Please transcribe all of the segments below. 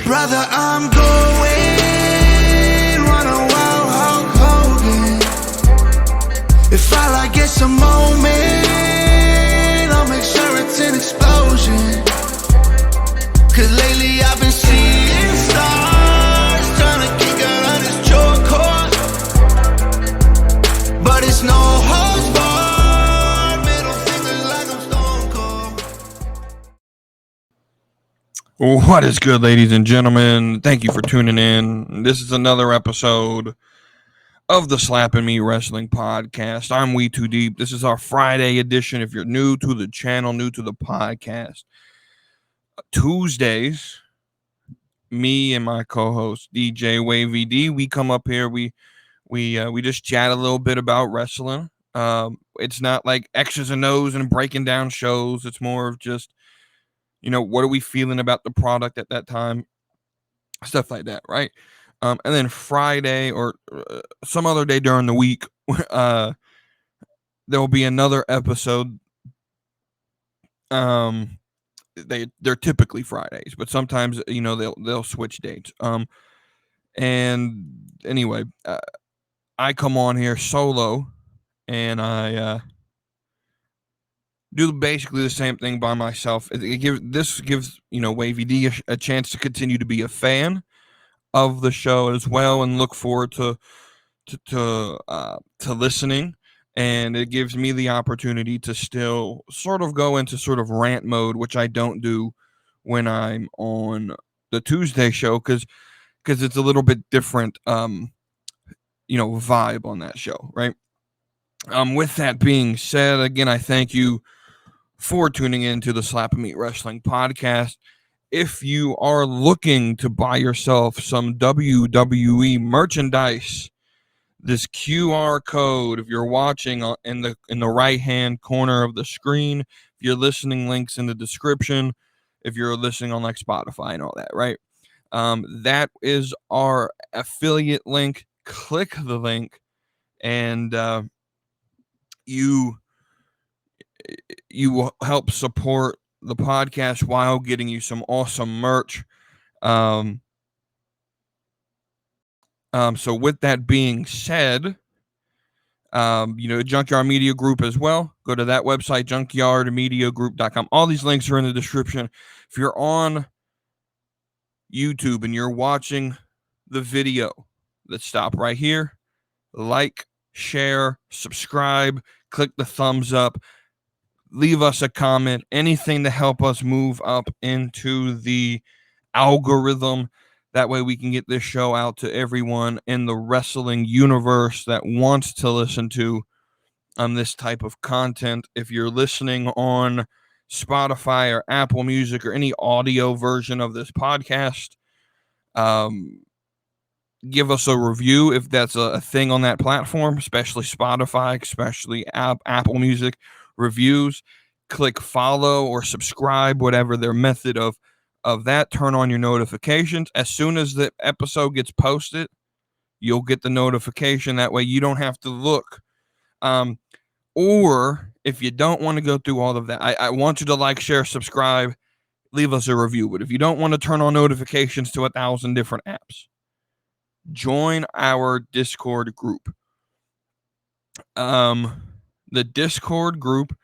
Brother, I'm going, wanna wow Hulk Hogan. If I like get some moment, I'll make sure it's an explosion. Cause lately I've been seeing stars, trying to kick out on this joy course. But it's no holds barred, middle fingers like I'm Stone Cold. What is good, ladies and gentlemen? Thank you for tuning in. This is another episode of the Slapping Me Wrestling Podcast. I'm WeTooDeep. This is our Friday edition. If you're new to the channel, new to the podcast, Tuesdays, me and my co-host DJ Wavy D, we come up here. We just chat a little bit about wrestling. It's not like X's and O's and breaking down shows. It's more of just, what are we feeling about the product at that time? Stuff like that, right? And then Friday or some other day during the week, there will be another episode. They're typically Fridays, but sometimes they'll switch dates. And anyway, I come on here solo, and I do basically the same thing by myself. This gives Wavy D a chance to continue to be a fan of the show as well, and look forward to listening. And it gives me the opportunity to still sort of go into sort of rant mode, which I don't do when I'm on the Tuesday show, because it's a little bit different, vibe on that show, right? With that being said, again, I thank you for tuning in to the Slapping Me Wrestling Podcast. If you are looking to buy yourself some WWE merchandise, this QR code, if you're watching in the right hand corner of the screen, if you're listening, links in the description, if you're listening on like Spotify and all that, right? That is our affiliate link. Click the link, and you will help support the podcast while getting you some awesome merch. So with that being said, Junkyard Media Group as well. Go to that website, junkyardmediagroup.com. All these links are in the description. If you're on YouTube and you're watching the video, let's stop right here. Like, share, subscribe, click the thumbs up, leave us a comment, anything to help us move up into the algorithm. That way we can get this show out to everyone in the wrestling universe that wants to listen to this type of content. If you're listening on Spotify or Apple Music or any audio version of this podcast, give us a review if that's a thing on that platform, especially Spotify, especially Apple Music. Reviews, click follow or subscribe, whatever their method of that. Turn on your notifications. As soon as the episode gets posted, you'll get the notification. That way you don't have to look. Or if you don't want to go through all of that, I want you to like, share, subscribe, leave us a review. But if you don't want to turn on notifications to 1,000 different apps, join our Discord group. The Discord group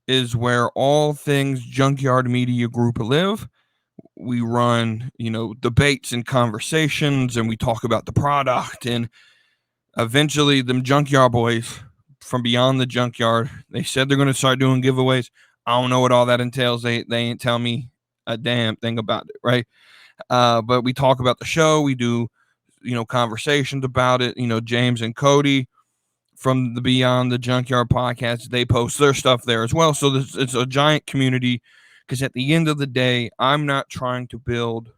is where all things Junkyard Media Group live. We run, debates and conversations, and we talk about the product. And eventually, them Junkyard boys from Beyond the Junkyard, they said they're going to start doing giveaways. I don't know what all that entails. They ain't tell me a damn thing about it, right? But we talk about the show. We do, conversations about it. James and Cody from the Beyond the Junkyard podcast, they post their stuff there as well. So it's a giant community, because at the end of the day, I'm not trying to build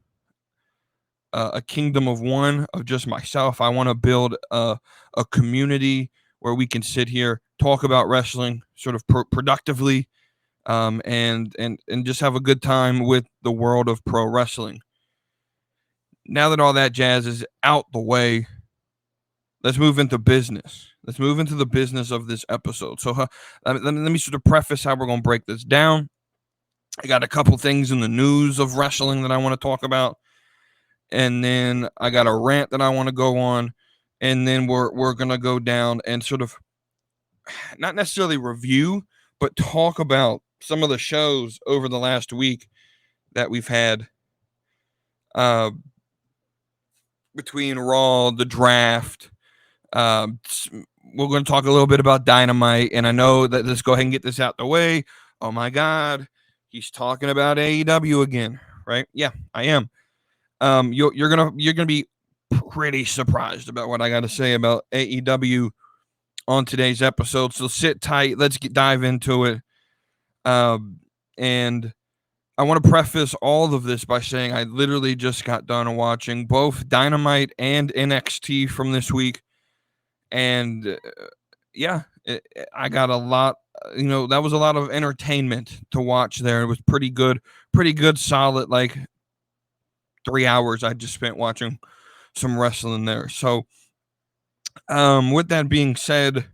a kingdom of one of just myself. I want to build a community where we can sit here, talk about wrestling sort of productively, and just have a good time with the world of pro wrestling. Now that all that jazz is out the way, let's move into business. Let's move into the business of this episode. So let me sort of preface how we're going to break this down. I got a couple things in the news of wrestling that I want to talk about. and then I got a rant that I want to go on, and then we're gonna go down and sort of not necessarily review, but talk about some of the shows over the last week that we've had uh, between Raw, the draft. We're going to talk a little bit about Dynamite, and I know that let's go ahead and get this out the way. Oh my God, he's talking about AEW again, right? Yeah, I am. You're gonna be pretty surprised about what I got to say about AEW on today's episode. So sit tight. Let's dive into it. And I want to preface all of this by saying I literally just got done watching both Dynamite and NXT from this week. And yeah, I got a lot, that was a lot of entertainment to watch there. It was pretty good, solid, like 3 hours I just spent watching some wrestling there. So, with that being said,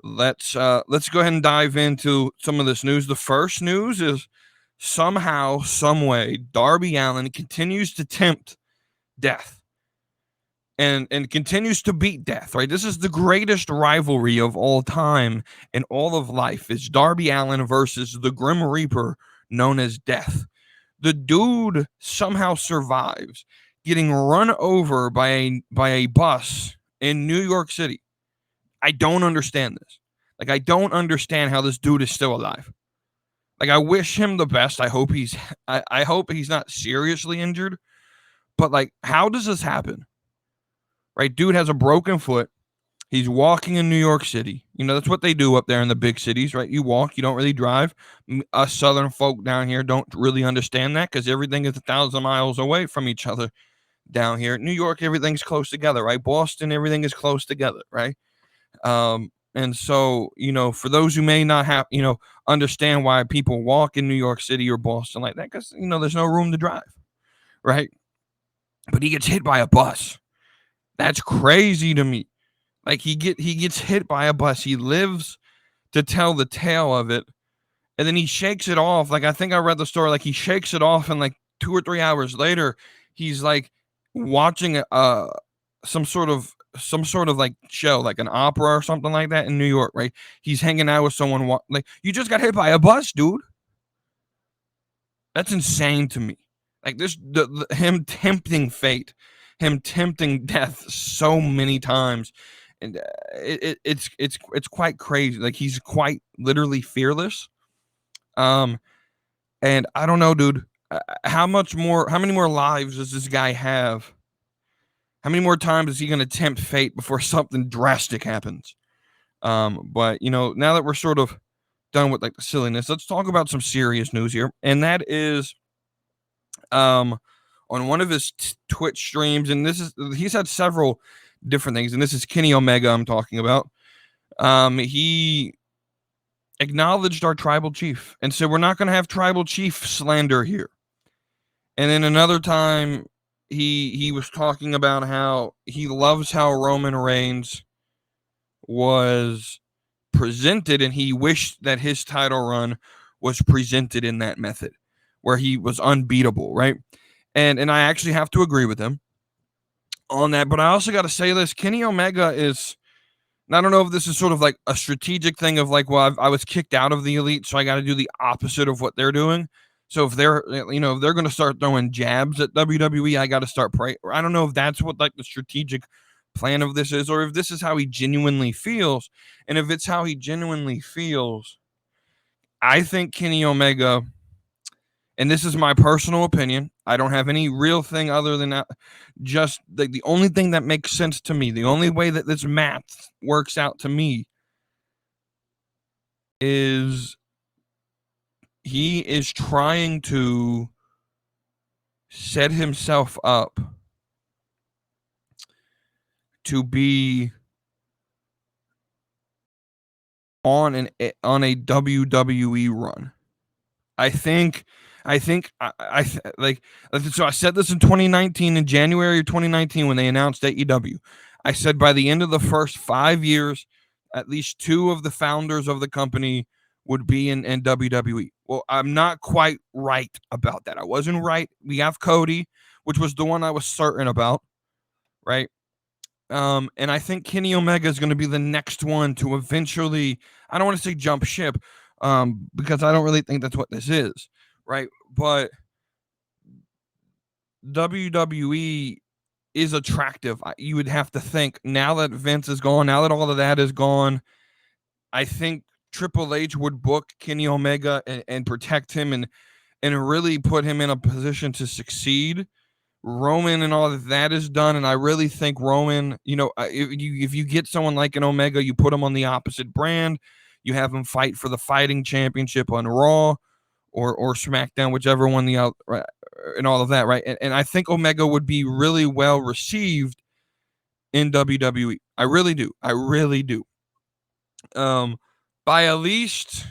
let's go ahead and dive into some of this news. The first news is somehow, some way, Darby Allin continues to tempt death and continues to beat death, right? This is the greatest rivalry of all time in all of life, is Darby Allin versus the Grim Reaper known as Death. The dude somehow survives getting run over by a bus in New York City. I don't understand this. Like, I don't understand how this dude is still alive. Like, I wish him the best. I hope he's not seriously injured. But, like, how does this happen? Right? Dude has a broken foot. He's walking in New York City. That's what they do up there in the big cities, right? You walk, you don't really drive. Us Southern folk down here don't really understand that because everything is 1,000 miles away from each other down here. New York, everything's close together, right? Boston, everything is close together, right? And so, for those who may not have, understand why people walk in New York City or Boston like that, because, there's no room to drive, right? But he gets hit by a bus. That's crazy to me. Like, he gets hit by a bus. He lives to tell the tale of it. And then he shakes it off. Like, I think I read the story. Like, he shakes it off, and like 2 or 3 hours later, he's like watching some sort of like show, like an opera or something like that in New York, right? He's hanging out with someone. Like, you just got hit by a bus, dude. That's insane to me. Like, him tempting fate, him tempting death so many times, and it's quite crazy. Like, he's quite literally fearless. And I don't know, dude. How many more lives does this guy have? How many more times is he going to tempt fate before something drastic happens? But now that we're sort of done with like the silliness, let's talk about some serious news here, and that is, on one of his Twitch streams, and he's had several different things, and this is Kenny Omega I'm talking about. He acknowledged our tribal chief and said we're not going to have tribal chief slander here. And then another time, he was talking about how he loves how Roman Reigns was presented, and he wished that his title run was presented in that method where he was unbeatable, right? And I actually have to agree with him on that. But I also got to say this: Kenny Omega is, I don't know if this is sort of like a strategic thing of like, well, I was kicked out of the Elite, so I got to do the opposite of what they're doing. So if they're going to start throwing jabs at WWE, I got to start praying. I don't know if that's what like the strategic plan of this is, or if this is how he genuinely feels. And if it's how he genuinely feels, I think Kenny Omega, and this is my personal opinion, I don't have any real thing other than that. Just the only thing that makes sense to me, the only way that this math works out to me, is he is trying to set himself up to be on a WWE run. I think like, so I said this in 2019, in January of 2019, when they announced AEW. I said by the end of the first 5 years, at least 2 of the founders of the company would be in WWE. Well, I'm not quite right about that. I wasn't right. We have Cody. which was the one I was certain about, right? And I think Kenny Omega is going to be the next one to eventually, I don't want to say jump ship, because I don't really think that's what this is, right? But WWE is attractive. You would have to think, now that Vince is gone, now that all of that is gone, I think Triple H would book Kenny Omega and protect him and really put him in a position to succeed. Roman and all of that is done, and I really think Roman, if you get someone like an Omega, you put him on the opposite brand, you have him fight for the fighting championship on Raw or SmackDown, whichever one right, and all of that, right? And I think Omega would be really well received in WWE. I really do. By at least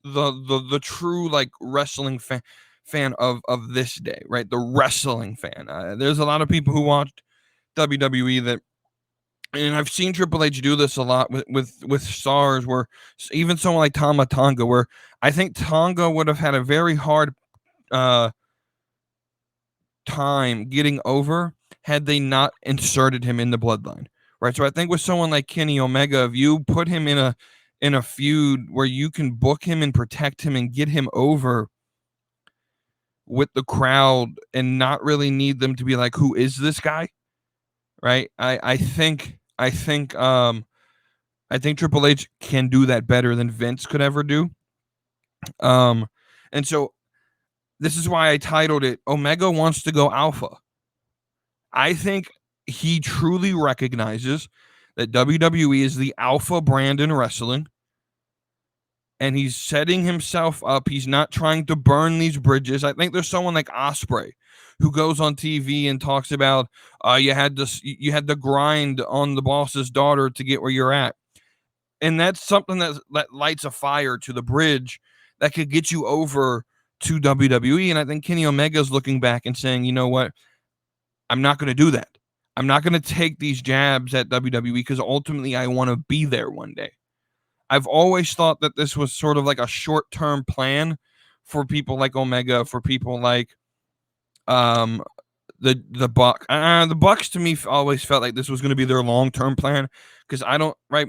the true like wrestling fan of this day, right? The wrestling fan. There's a lot of people who watched WWE that, and I've seen Triple H do this a lot with stars, where even someone like Tama Tonga, where I think Tonga would have had a very hard time getting over had they not inserted him in the bloodline, right? So I think with someone like Kenny Omega, if you put him in a feud where you can book him and protect him and get him over with the crowd and not really need them to be like, who is this guy, right? I think Triple H can do that better than Vince could ever do. And so this is why I titled it Omega Wants to Go Alpha. I think he truly recognizes that WWE is the alpha brand in wrestling, and he's setting himself up. He's not trying to burn these bridges. I think there's someone like Ospreay who goes on TV and talks about you had to grind on the boss's daughter to get where you're at. And that's something that lights a fire to the bridge that could get you over to WWE. And I think Kenny Omega is looking back and saying, you know what? I'm not going to do that. I'm not going to take these jabs at WWE because ultimately I want to be there one day. I've always thought that this was sort of like a short-term plan for people like Omega, for people like the Bucks. The Bucks to me always felt like this was going to be their long-term plan, because I don't, right?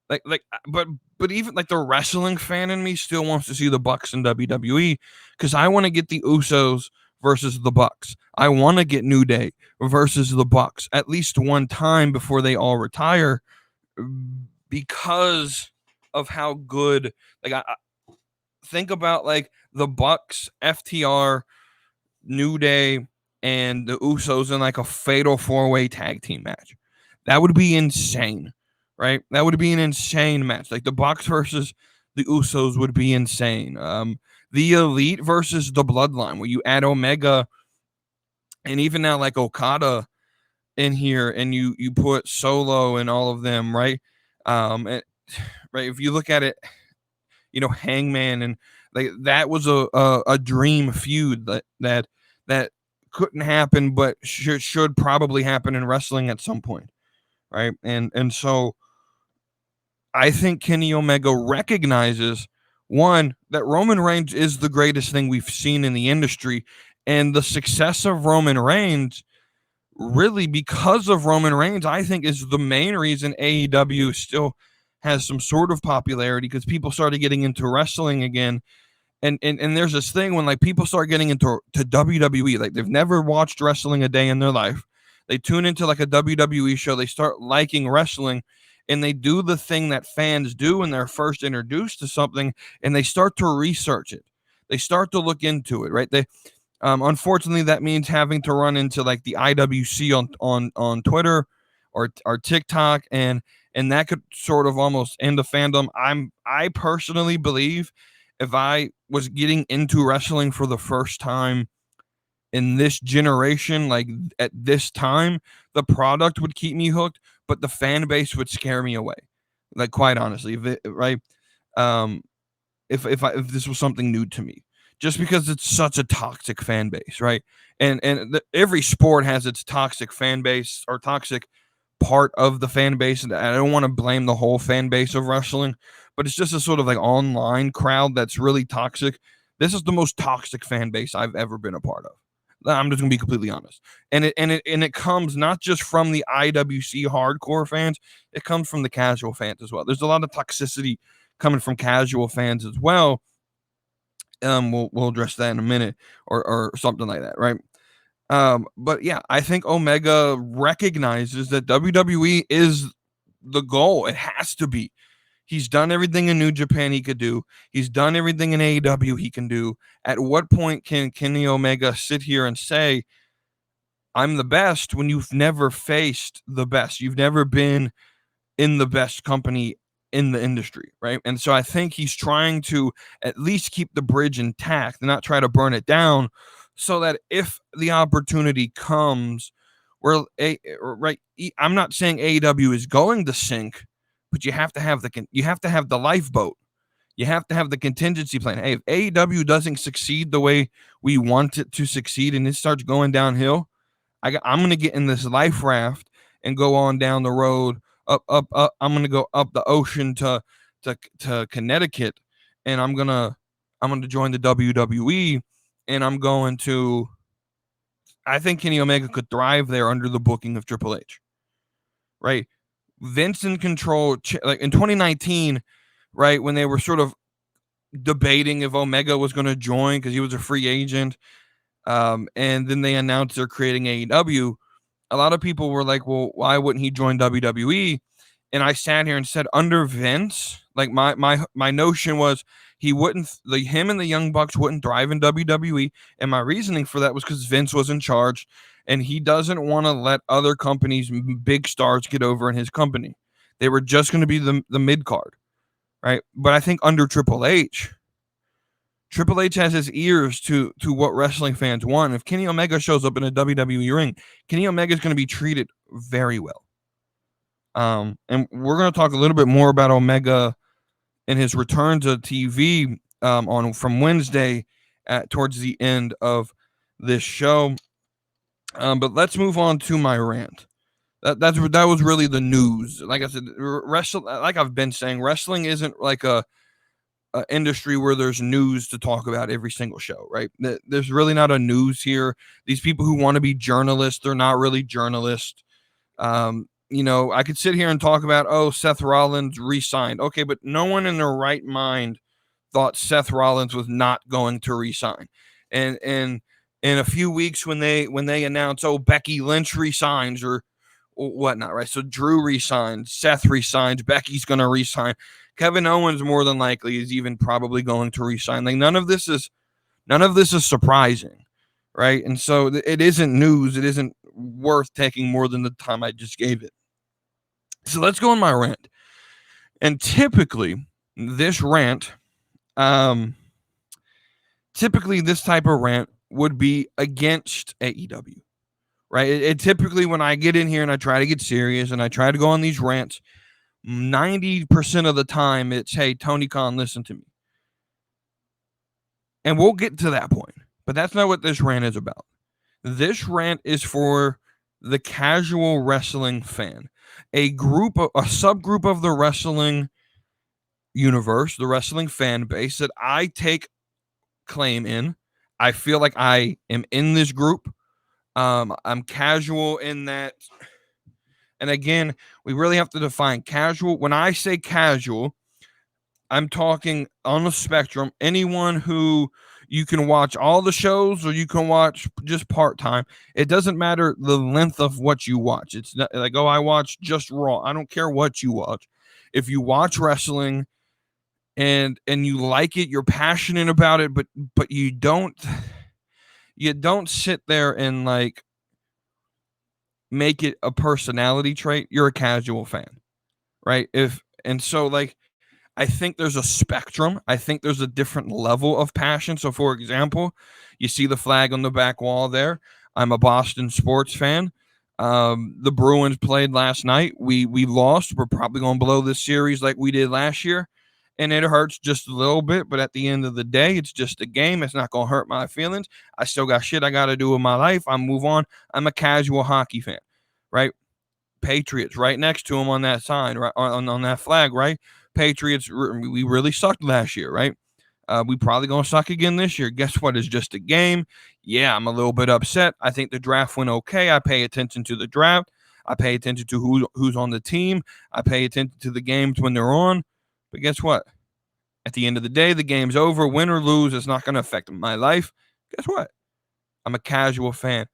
But even like the wrestling fan in me still wants to see the Bucks in WWE, because I want to get the Usos versus the Bucks. I want to get New Day versus the Bucks at least one time before they all retire, because of how good. Like I think about like the Bucks, FTR, New Day, and the Usos in like a fatal 4-way tag team match. That would be insane. Right? That would be an insane match. Like the Bucks versus the Usos would be insane. The Elite versus the Bloodline, where you add Omega and even now like Okada in here, and you put Solo and all of them, right? Right. If you look at it, Hangman, and like that was a dream feud that couldn't happen, but should probably happen in wrestling at some point, right? And so I think Kenny Omega recognizes, one, that Roman Reigns is the greatest thing we've seen in the industry, and the success of Roman Reigns, really because of Roman Reigns, I think is the main reason AEW still has some sort of popularity, because people started getting into wrestling again. And there's this thing when like people start getting into WWE, like they've never watched wrestling a day in their life. They tune into like a WWE show, they start liking wrestling, and they do the thing that fans do when they're first introduced to something, and they start to research it. They start to look into it, right? They, unfortunately, that means having to run into like the IWC on Twitter or TikTok, and that could sort of almost end the fandom. I personally believe if I was getting into wrestling for the first time in this generation, like at this time, the product would keep me hooked, but the fan base would scare me away. Like, quite honestly, if this was something new to me, just because it's such a toxic fan base, right? And every sport has its toxic fan base or toxic part of the fan base, and I don't want to blame the whole fan base of wrestling, but it's just a sort of like online crowd that's really toxic. This is the most toxic fan base I've ever been a part of. I'm just gonna be completely honest. And it comes not just from the IWC hardcore fans, it comes from the casual fans as well. There's a lot of toxicity coming from casual fans as well. We'll address that in a minute, or something like that, right? But yeah, I think Omega recognizes that WWE is the goal. It has to be. He's done everything in New Japan he could do. He's done everything in AEW he can do. At what point can Kenny Omega sit here and say, I'm the best, when you've never faced the best? You've never been in the best company in the industry, right? And so I think he's trying to at least keep the bridge intact and not try to burn it down, so that if the opportunity comes where I'm not saying AEW is going to sink, but you have to have the lifeboat. You have to have the contingency plan. Hey, if AEW doesn't succeed the way we want it to succeed and it starts going downhill, I'm going to get in this life raft and go on down the road up. I'm going to go up the ocean to Connecticut, and I'm going to join the WWE, and I think Kenny Omega could thrive there under the booking of Triple H, right? Vince in control, like in 2019, right, when they were sort of debating if Omega was going to join because he was a free agent, and then they announced they're creating AEW. A lot of people were like, well, why wouldn't he join WWE? And I sat here and said, under Vince, like my notion was him and the Young Bucks wouldn't thrive in WWE. And my reasoning for that was because Vince was in charge and he doesn't want to let other companies, big stars, get over in his company. They were just going to be the mid card, right? But I think under Triple H has his ears to what wrestling fans want. If Kenny Omega shows up in a WWE ring, Kenny Omega is going to be treated very well. And we're going to talk a little bit more about Omega and his return to TV from Wednesday towards the end of this show. But let's move on to my rant. That was really the news. Like I said, like I've been saying, wrestling isn't like a industry where there's news to talk about every single show, right? There's really not a news here. These people who want to be journalists, they're not really journalists. I could sit here and talk about, Seth Rollins re-signed. Okay, but no one in their right mind thought Seth Rollins was not going to re-sign. And in a few weeks when they announce, Becky Lynch resigns or whatnot, right? So Drew resigns, Seth resigns, Becky's going to resign. Kevin Owens more than likely is even probably going to resign. Like none of this is surprising, right? And so it isn't news. It isn't worth taking more than the time I just gave it. So let's go on my rant. And typically this rant, this type of rant would be against AEW, right? It typically, when I get in here and I try to get serious and I try to go on these rants, 90% of the time it's, hey, Tony Khan, listen to me. And we'll get to that point, but that's not what this rant is about. This rant is for the casual wrestling fan, a subgroup of the wrestling universe, the wrestling fan base that I take claim in. I feel like I am in this group. I'm casual in that. And again, we really have to define casual. When I say casual, I'm talking on the spectrum. Anyone who you can watch all the shows or you can watch just part-time. It doesn't matter the length of what you watch. It's not like, I watch just Raw. I don't care what you watch. If you watch wrestling and you like it, you're passionate about it, but you don't sit there and like make it a personality trait. You're a casual fan, right? I think there's a spectrum. I think there's a different level of passion. So for example, you see the flag on the back wall there. I'm a Boston sports fan. The Bruins played last night. We lost. We're probably going to blow this series like we did last year. And it hurts just a little bit, but at the end of the day, it's just a game. It's not going to hurt my feelings. I still got shit I got to do in my life. I move on. I'm a casual hockey fan, right? Patriots right next to him on that sign, right on that flag, right? Patriots, we really sucked last year, right? We probably going to suck again this year. Guess what? It's just a game. Yeah, I'm a little bit upset. I think the draft went okay. I pay attention to the draft. I pay attention to who's on the team. I pay attention to the games when they're on. But guess what? At the end of the day, the game's over. Win or lose, it's not going to affect my life. Guess what? I'm a casual fan.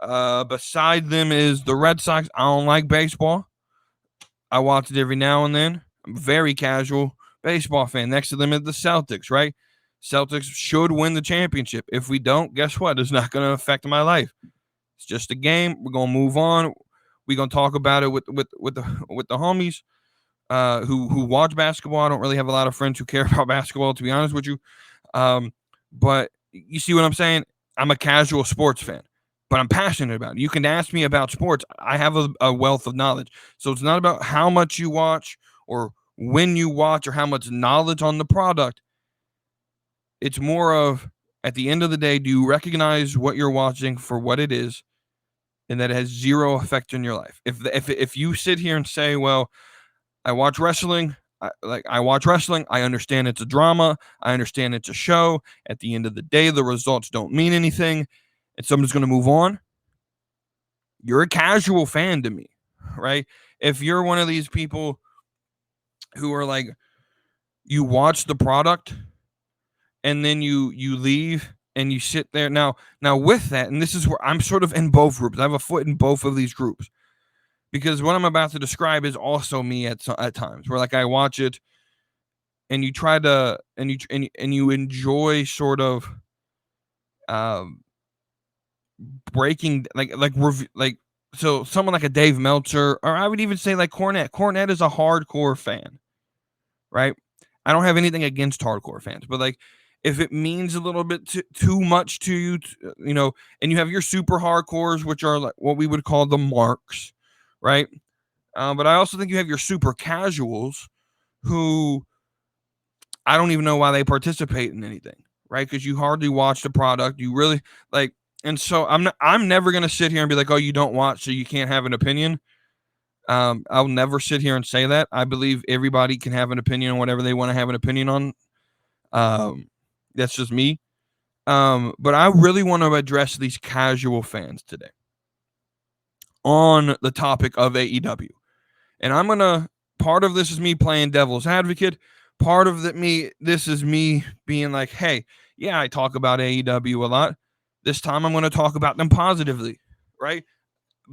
Beside them is the Red Sox. I don't like baseball. I watch it every now and then. I'm a very casual baseball fan. Next to them is the Celtics, right? Celtics should win the championship. If we don't, guess what? It's not going to affect my life. It's just a game. We're going to move on. We're going to talk about it with the homies who watch basketball. I don't really have a lot of friends who care about basketball, to be honest with you. But you see what I'm saying? I'm a casual sports fan, but I'm passionate about it. You can ask me about sports. I have a wealth of knowledge. So it's not about how much you watch or when you watch or how much knowledge on the product. It's more of, at the end of the day, do you recognize what you're watching for what it is and that it has zero effect on your life? If you sit here and say, well, I watch wrestling, I watch wrestling, I understand it's a drama, I understand it's a show. At the end of the day, the results don't mean anything, and someone's going to move on. You're a casual fan to me, right? If you're one of these people who are like, you watch the product and then you leave and you sit there. Now with that, and this is where I'm sort of in both groups. I have a foot in both of these groups. Because what I'm about to describe is also me at times, where like I watch it, and you try to and you enjoy sort of breaking so someone like a Dave Meltzer, or I would even say like Cornette. Cornette is a hardcore fan, right? I don't have anything against hardcore fans, but like if it means a little bit too much to you, and you have your super hardcores, which are like what we would call the marks. Right. But I also think you have your super casuals who I don't even know why they participate in anything. Right. Because you hardly watch the product. You really like. And so I'm never going to sit here and be like, oh, you don't watch, so you can't have an opinion. I'll never sit here and say that. I believe everybody can have an opinion on whatever they want to have an opinion on. That's just me. But I really want to address these casual fans today on the topic of AEW. And part of this is me playing devil's advocate. Part of this is me being like, hey, yeah, I talk about AEW a lot. This time I'm going to talk about them positively, right?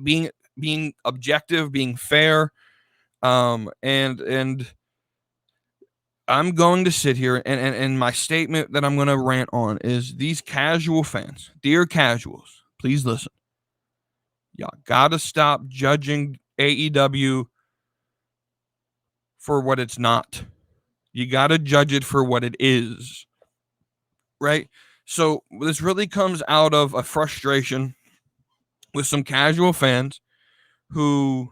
Being objective, being fair. And I'm going to sit here and my statement that I'm going to rant on is these casual fans, dear casuals, please listen. Y'all got to stop judging AEW for what it's not. You got to judge it for what it is, right? So this really comes out of a frustration with some casual fans who,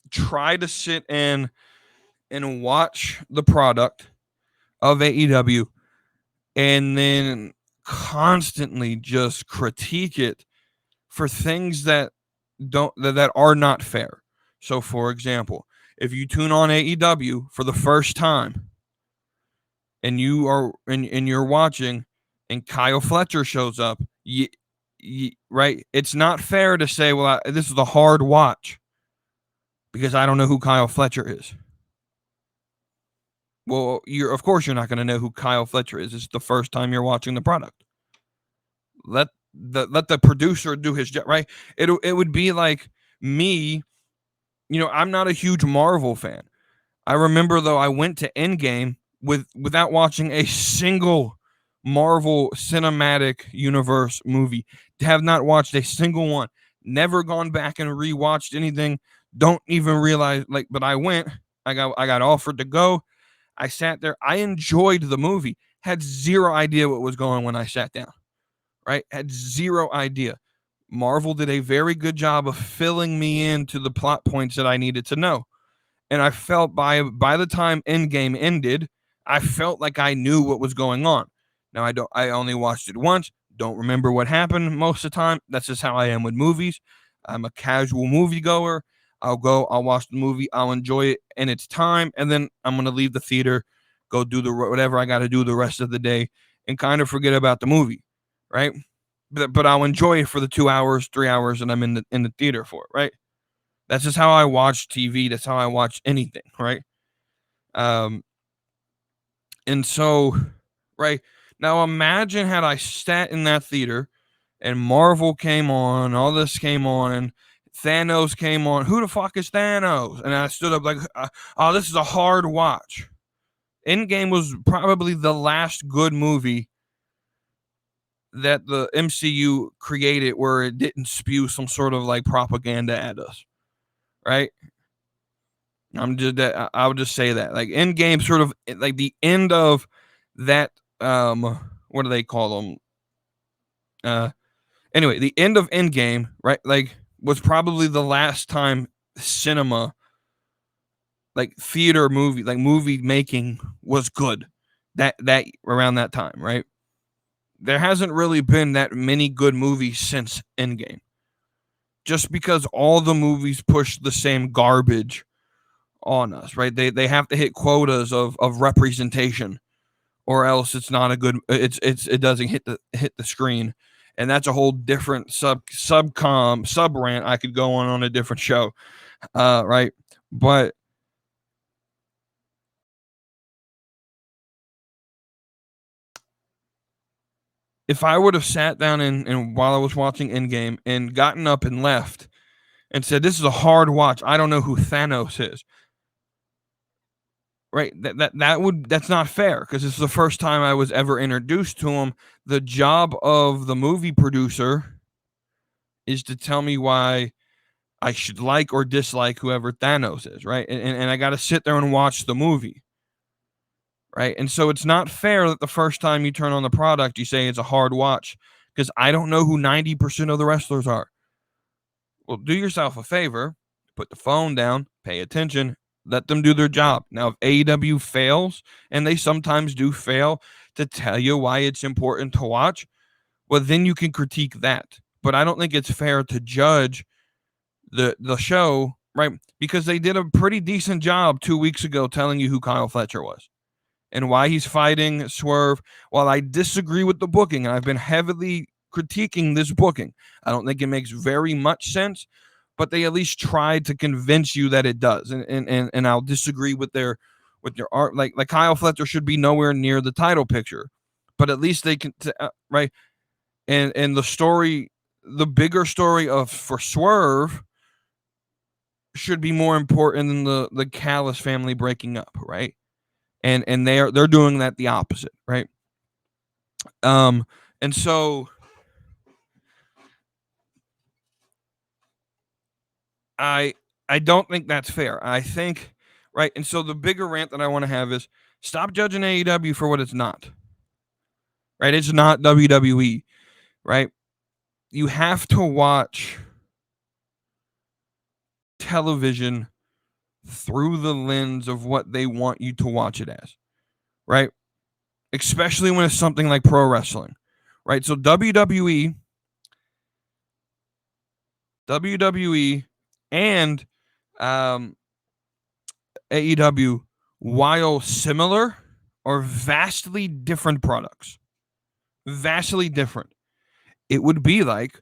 try to sit and watch the product of AEW and then constantly just critique it for things that are not fair. So for example, if you tune on AEW for the first time and you're watching and Kyle Fletcher shows up, right? It's not fair to say, well, this is a hard watch because I don't know who Kyle Fletcher is. Well, of course you're not going to know who Kyle Fletcher is. It's the first time you're watching the product. Let the producer do his job, right? It would be like me, I'm not a huge Marvel fan. I remember though I went to Endgame without watching a single Marvel Cinematic Universe movie. Have not watched a single one. Never gone back and rewatched anything. Don't even realize but I went. I got offered to go. I sat there. I enjoyed the movie. Had zero idea what was going on when I sat down. Right? Had zero idea. Marvel did a very good job of filling me into the plot points that I needed to know. And I felt by the time Endgame ended, I felt like I knew what was going on. Now I only watched it once. Don't remember what happened most of the time. That's just how I am with movies. I'm a casual moviegoer. I'll go, I'll watch the movie, I'll enjoy it in its time, and then I'm going to leave the theater, go do whatever I got to do the rest of the day, and kind of forget about the movie, right? But I'll enjoy it for the 2 hours, 3 hours, and I'm in the theater for it, right? That's just how I watch TV. That's how I watch anything, right? And so, right now, imagine had I sat in that theater, and Marvel came on, all this came on, and Thanos came on. Who the fuck is Thanos? And I stood up like, oh, this is a hard watch. Endgame was probably the last good movie that the MCU created where it didn't spew some sort of like propaganda at us, right? I would just say that, like, Endgame, sort of like the end of that. What do they call them? Anyway, the end of Endgame, right? Like, was probably the last time cinema, like theater movie, like movie making, was good. That around that time, right? There hasn't really been that many good movies since Endgame. Just because all the movies push the same garbage on us, right? They have to hit quotas of representation, or else it's not a good. It doesn't hit the screen, and that's a whole different sub rant I could go on a different show, right? But if I would have sat down and while I was watching Endgame and gotten up and left and said, "This is a hard watch. I don't know who Thanos is." Right, that's not fair, because this is the first time I was ever introduced to him. The job of the movie producer is to tell me why I should like or dislike whoever Thanos is, right? And I got to sit there and watch the movie, right? And so it's not fair that the first time you turn on the product, you say it's a hard watch, because I don't know who 90% of the wrestlers are. Well, do yourself a favor, put the phone down, pay attention, let them do their job. Now, if AEW fails, and they sometimes do fail to tell you why it's important to watch, well, then you can critique that. But I don't think it's fair to judge the show, right? Because they did a pretty decent job 2 weeks ago telling you who Kyle Fletcher was and why he's fighting Swerve. While I disagree with the booking, and I've been heavily critiquing this booking, I don't think it makes very much sense, but they at least tried to convince you that it does. And I'll disagree with their art. Like Kyle Fletcher should be nowhere near the title picture, but at least they can, right? And the story, the bigger story for Swerve should be more important than the Callis family breaking up, right? And they're doing that the opposite, right? And so I don't think that's fair. I think, right? And so the bigger rant that I want to have is, stop judging AEW for what it's not. Right? It's not WWE, right? You have to watch television through the lens of what they want you to watch it as, right? Especially when it's something like pro wrestling, right? So WWE and AEW, while similar, are vastly different products. Vastly different. It would be like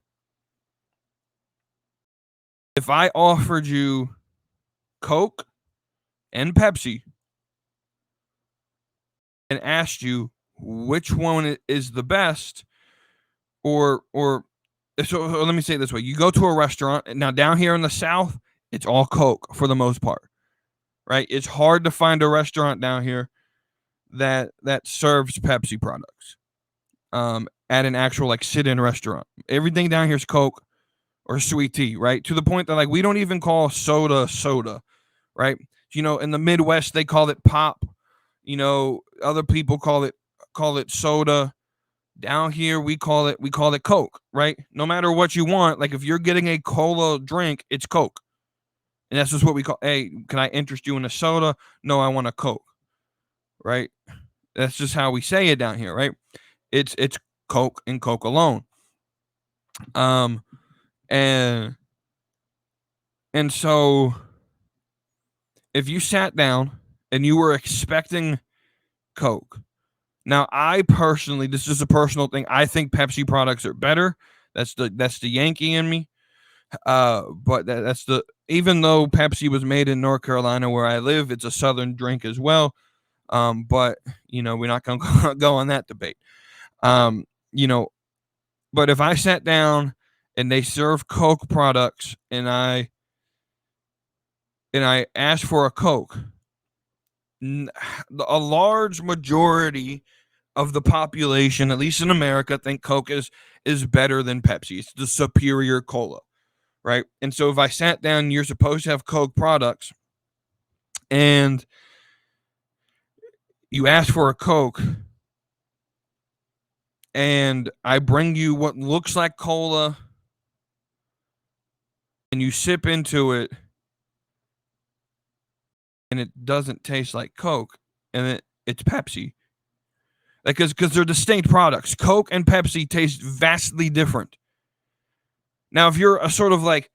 if I offered you Coke and Pepsi and asked you which one is the best, or so let me say it this way. You go to a restaurant. Now, down here in the South, it's all Coke for the most part, right? It's hard to find a restaurant down here that serves Pepsi products at an actual like sit-in restaurant. Everything down here is Coke or sweet tea, right? To the point that, like, we don't even call soda, right? You know, in the Midwest they call it pop. You know, other people call it soda. Down here we call it Coke, right? No matter what you want, like if you're getting a cola drink, it's Coke. And that's just what we call, hey, can I interest you in a soda? No, I want a Coke. Right? That's just how we say it down here, right? It's Coke and Coke alone. And And so if you sat down and you were expecting Coke, now I personally, this is a personal thing, I think Pepsi products are better. That's the Yankee in me. But that's the, even though Pepsi was made in North Carolina where I live, it's a Southern drink as well. But you know, we're not gonna go on that debate. You know, but if I sat down and they serve Coke products and I asked for a Coke, a large majority of the population, at least in America, think Coke is better than Pepsi. It's the superior cola, right? And so if I sat down, you're supposed to have Coke products, and you ask for a Coke, and I bring you what looks like cola, and you sip into it, and it doesn't taste like Coke, and it's Pepsi. Like, because they're distinct products. Coke and Pepsi taste vastly different. Now, if you're a sort of like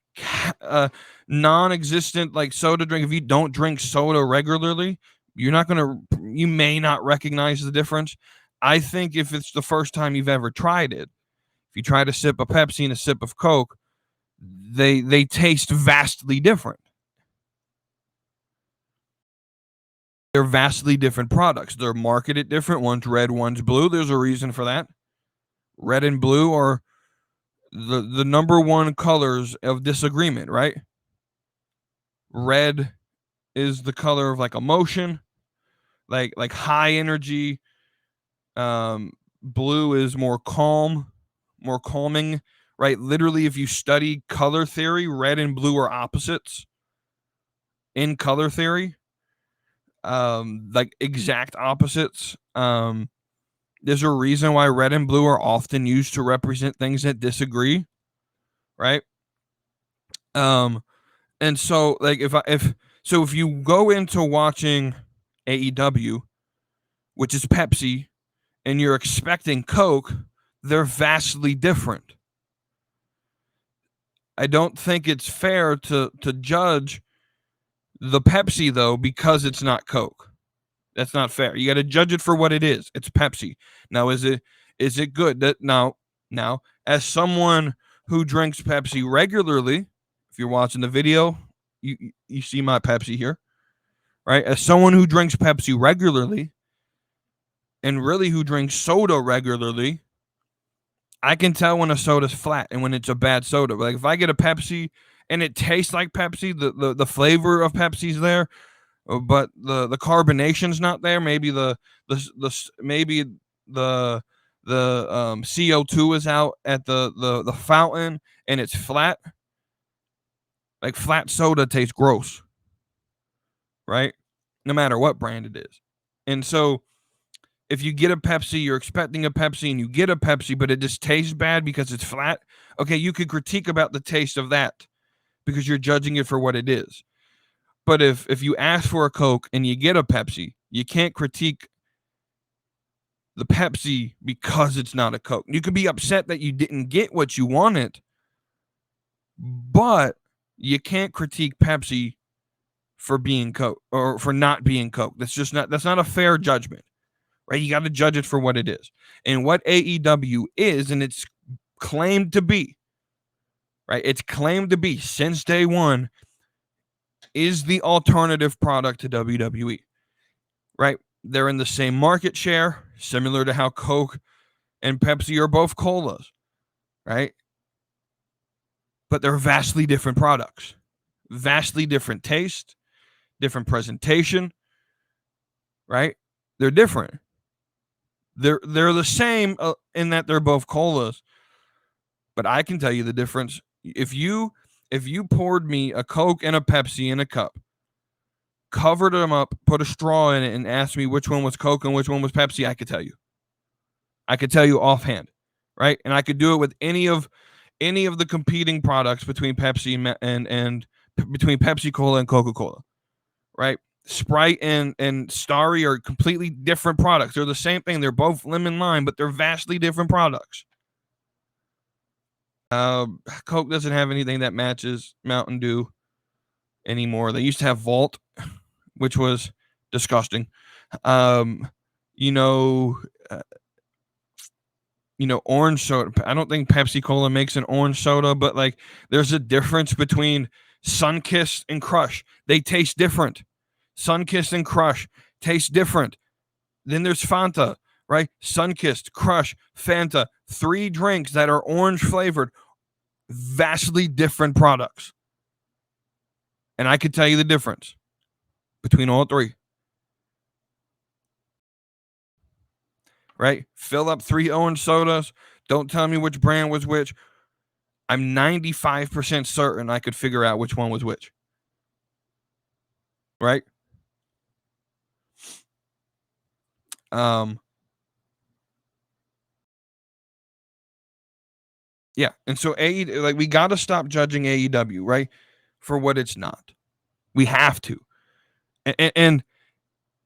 non-existent like soda drink, if you don't drink soda regularly, you may not recognize the difference. I think if it's the first time you've ever tried it, if you try to sip a Pepsi and a sip of Coke, they taste vastly different. They're vastly different products. They're marketed different. One's red, one's blue. There's a reason for that. Red and blue are the number one colors of disagreement, right? Red is the color of like emotion, like high energy. Blue is more calm, more calming, right? Literally, if you study color theory, red and blue are opposites in color theory. Like exact opposites. There's a reason why red and blue are often used to represent things that disagree, right? And so like if you go into watching AEW, which is Pepsi, and you're expecting Coke, they're vastly different. I don't think it's fair to judge the Pepsi though because it's not Coke. That's not fair. You got to judge it for what it is. It's Pepsi. Now is it good? That now as someone who drinks Pepsi regularly, if you're watching the video, you see my Pepsi here, right? As someone who drinks Pepsi regularly and really who drinks soda regularly, I can tell when a soda's flat and when it's a bad soda. Like if I get a Pepsi and it tastes like Pepsi, the flavor of Pepsi's there, but the carbonation's not there. Maybe the CO2 is out at the fountain and it's flat. Like flat soda tastes gross, right? No matter what brand it is. And so if you get a Pepsi, you're expecting a Pepsi and you get a Pepsi, but it just tastes bad because it's flat. Okay, you could critique about the taste of that because you're judging it for what it is. But if you ask for a Coke and you get a Pepsi, you can't critique the Pepsi because it's not a Coke. You could be upset that you didn't get what you wanted, but you can't critique Pepsi for being Coke or for not being Coke. That's not a fair judgment, right? You got to judge it for what it is. And what AEW is, and it's claimed to be, right? It's claimed to be since day one, is the alternative product to WWE, right? They're in the same market share, similar to how Coke and Pepsi are both colas, right? But they're vastly different products, vastly different taste, different presentation, right? They're different. They're the same in that they're both colas, but I can tell you the difference. If you poured me a Coke and a Pepsi in a cup, covered them up, put a straw in it, and asked me which one was Coke and which one was Pepsi, I could tell you. I could tell you offhand, right? And I could do it with any of the competing products between Pepsi and between Pepsi Cola and Coca-Cola, right? Sprite and Starry are completely different products. They're the same thing. They're both lemon lime, but they're vastly different products. Coke doesn't have anything that matches Mountain Dew. anymore. They used to have Vault, which was disgusting. You know, orange soda. I don't think Pepsi Cola makes an orange soda, but like there's a difference between Sunkist and Crush. They taste different. Sunkist and Crush taste different. Then there's Fanta, right? Sunkist, Crush, Fanta, 3 drinks that are orange flavored, vastly different products. And I could tell you the difference between all 3. Right? Fill up 3 orange sodas. Don't tell me which brand was which. I'm 95% certain I could figure out which one was which. Right? Yeah. And so we got to stop judging AEW, right? For what it's not. We have to. And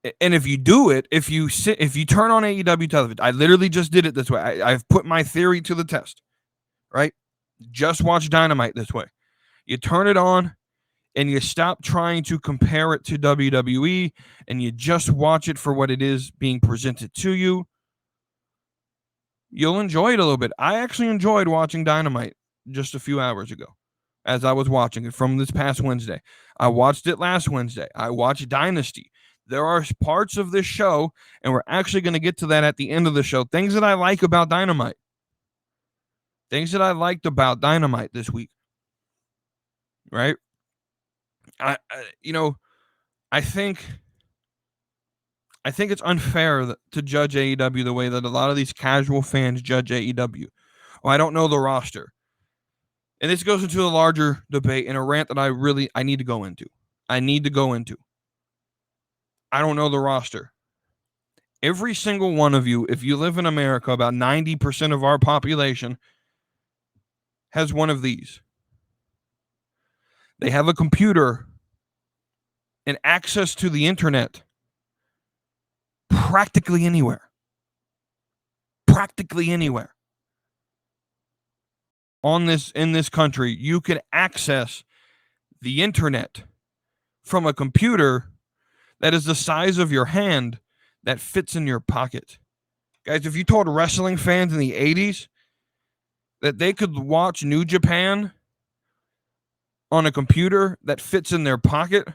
if you do it, if you turn on AEW television, I literally just did it this way. I've put my theory to the test, right? Just watch Dynamite this way. You turn it on and you stop trying to compare it to WWE and you just watch it for what it is being presented to you. You'll enjoy it a little bit. I actually enjoyed watching Dynamite just a few hours ago as I was watching it from this past Wednesday. I watched it last Wednesday. I watched Dynasty. There are parts of this show, and we're actually going to get to that at the end of the show, things that I like about Dynamite. Things that I liked about Dynamite this week. Right? I think it's unfair to judge AEW the way that a lot of these casual fans judge AEW. Oh, I don't know the roster. And this goes into a larger debate and a rant that I need to go into. I don't know the roster. Every single one of you, if you live in America, about 90% of our population has one of these. They have a computer and access to the internet practically anywhere. In this country, you can access the internet from a computer that is the size of your hand that fits in your pocket. Guys, if you told wrestling fans in the 80s that they could watch New Japan on a computer that fits in their pocket,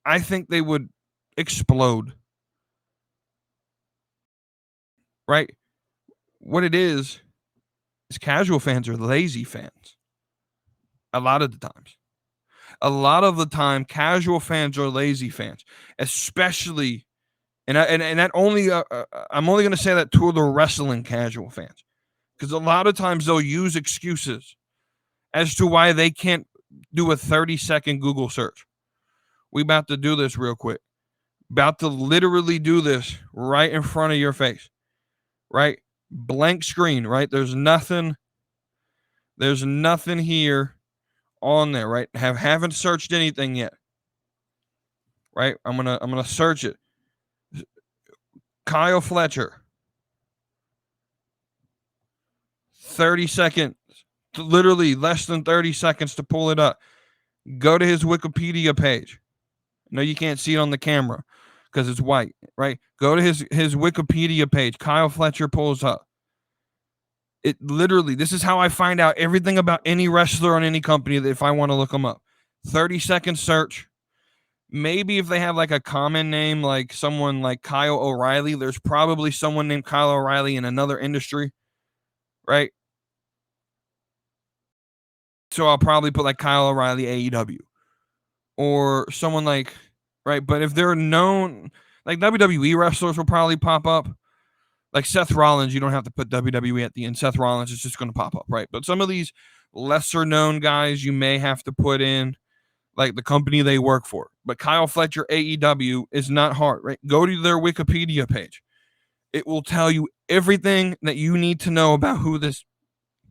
I think they would explode. Right? What it is casual fans are lazy fans. A lot of the time, casual fans are lazy fans, especially, and that only, I'm only going to say that to the wrestling casual fans, because a lot of times they'll use excuses as to why they can't do a 30-second Google search. We about to do this real quick. About to literally do this right in front of your face. Right? Blank screen, right? There's nothing here on there, right? Haven't searched anything yet. Right? I'm gonna search it. Kyle Fletcher. 30 seconds. Literally less than 30 seconds to pull it up. Go to his Wikipedia page. No, you can't see it on the camera because it's white, right? Go to his Wikipedia page. Kyle Fletcher pulls up. It literally, this is how I find out everything about any wrestler on any company that if I want to look them up. 30-second search. Maybe if they have like a common name, like someone like Kyle O'Reilly, there's probably someone named Kyle O'Reilly in another industry, right? So I'll probably put like Kyle O'Reilly AEW or someone like, right? But if they're known, like WWE wrestlers will probably pop up. Like Seth Rollins, you don't have to put WWE at the end. Seth Rollins is just going to pop up, right? But some of these lesser known guys, you may have to put in like the company they work for. But Kyle Fletcher AEW is not hard, right? Go to their Wikipedia page. It will tell you everything that you need to know about who this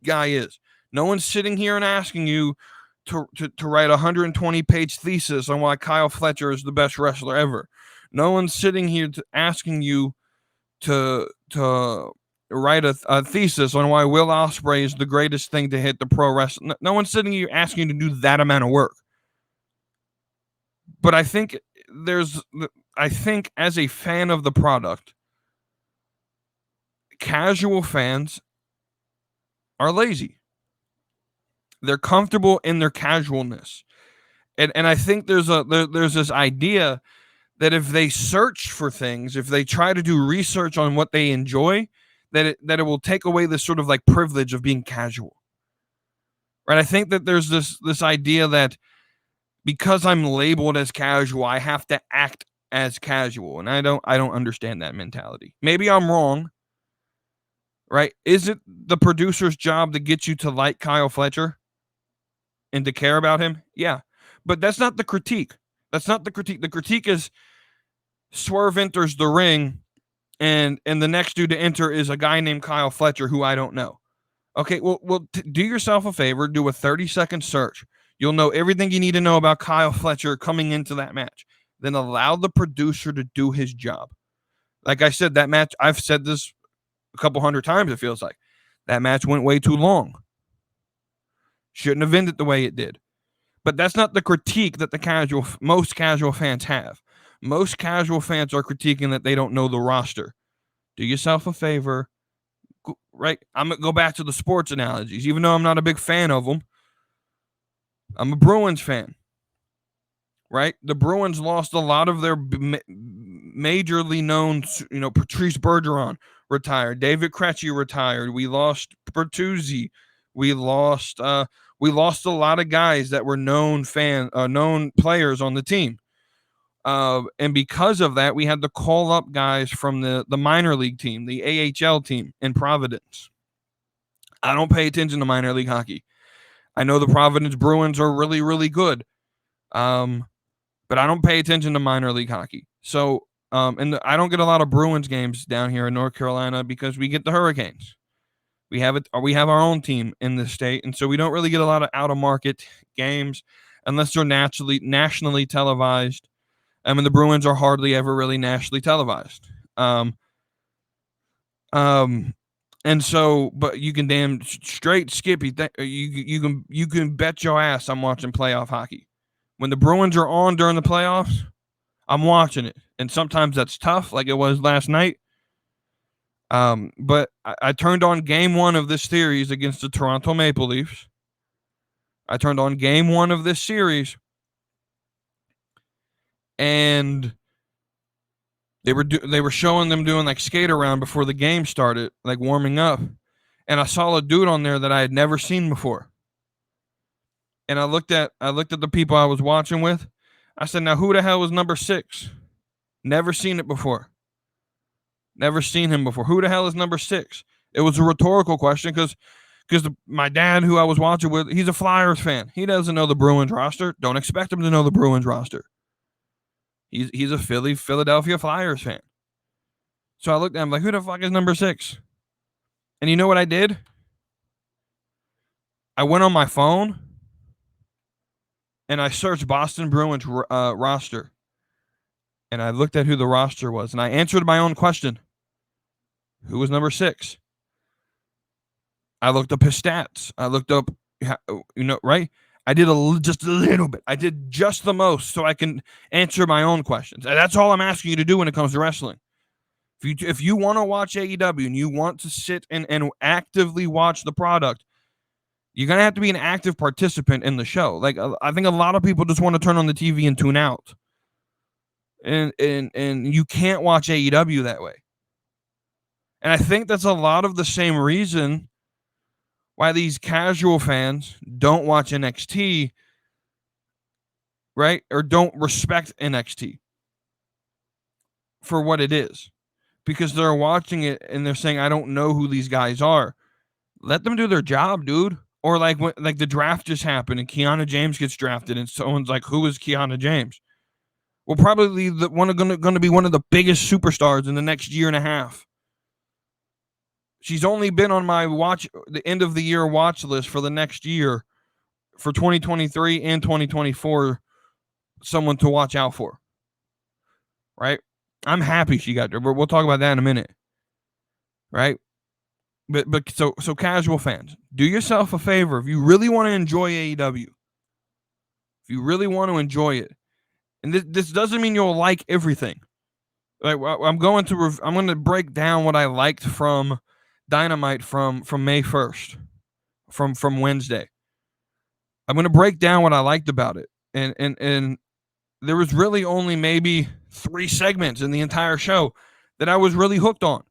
guy is. No one's sitting here and asking you to write a 120-page thesis on why Kyle Fletcher is the best wrestler ever. No one's sitting here asking you to write a thesis on why Will Ospreay is the greatest thing to hit the pro wrestling. No one's sitting here asking you to do that amount of work. But I think as a fan of the product, casual fans are lazy. They're comfortable in their casualness. And I think there's this idea that if they search for things, if they try to do research on what they enjoy, that it will take away this sort of like privilege of being casual. Right? I think that there's this idea that because I'm labeled as casual, I have to act as casual, and I don't understand that mentality. Maybe I'm wrong. Right? Is it the producer's job to get you to like Kyle Fletcher and to care about him? Yeah. But that's not the critique. That's not the critique. The critique is Swerve enters the ring and the next dude to enter is a guy named Kyle Fletcher who I don't know. Okay, well, do yourself a favor, do a 30-second search. You'll know everything you need to know about Kyle Fletcher coming into that match. Then allow the producer to do his job. Like I said, that match, I've said this a couple hundred times, it feels like. That match went way too long. Shouldn't have ended the way it did. But that's not the critique that most casual fans have. Most casual fans are critiquing that they don't know the roster. Do yourself a favor. Right? I'm going to go back to the sports analogies. Even though I'm not a big fan of them, I'm a Bruins fan. Right? The Bruins lost a lot of their majorly known, Patrice Bergeron retired. David Krejci retired. We lost Bertuzzi. We lost a lot of guys that were known players on the team. And because of that, we had to call up guys from the minor league team, the AHL team in Providence. I don't pay attention to minor league hockey. I know the Providence Bruins are really, really good. But I don't pay attention to minor league hockey. So, I don't get a lot of Bruins games down here in North Carolina because we get the Hurricanes. We have our own team in the state, and so we don't really get a lot of out of market games unless they're nationally televised. I mean, the Bruins are hardly ever really nationally televised. And so, but you can damn straight skip. You can bet your ass I'm watching playoff hockey. When the Bruins are on during the playoffs, I'm watching it, and sometimes that's tough, like it was last night. But I turned on game 1 of this series against the Toronto Maple Leafs. I turned on game 1 of this series, and they were showing them doing like skate around before the game started, like warming up. And I saw a dude on there that I had never seen before. And I looked at the people I was watching with. I said, "Now who the hell is number 6? Never seen it before. Never seen him before. Who the hell is number 6?" It was a rhetorical question because my dad, who I was watching with, he's a Flyers fan. He doesn't know the Bruins roster. Don't expect him to know the Bruins roster. He's a Philadelphia Flyers fan. So I looked at him like, who the fuck is number 6? And you know what I did? I went on my phone and I searched Boston Bruins roster. And I looked at who the roster was. And I answered my own question. Who was number 6? I looked up his stats. I looked up, right? I did just a little bit. I did just the most so I can answer my own questions. And that's all I'm asking you to do when it comes to wrestling. If you want to watch AEW and you want to sit and actively watch the product, you're going to have to be an active participant in the show. Like, I think a lot of people just want to turn on the TV and tune out. And you can't watch AEW that way. And I think that's a lot of the same reason why these casual fans don't watch NXT, right? Or don't respect NXT for what it is. Because they're watching it and they're saying, I don't know who these guys are. Let them do their job, dude. Or like the draft just happened and Kiana James gets drafted and someone's like, who is Kiana James? Well, probably going to be one of the biggest superstars in the next year and a half. She's only been on my the end of the year watch list for the next year, for 2023 and 2024, someone to watch out for. Right? I'm happy she got there, but we'll talk about that in a minute. Right? But so casual fans, do yourself a favor. If you really want to enjoy AEW, if you really want to enjoy it, And this doesn't mean you'll like everything. Like I'm going to break down what I liked from Dynamite from May 1st, from Wednesday. I'm going to break down what I liked about it. And there was really only maybe 3 segments in the entire show that I was really hooked on.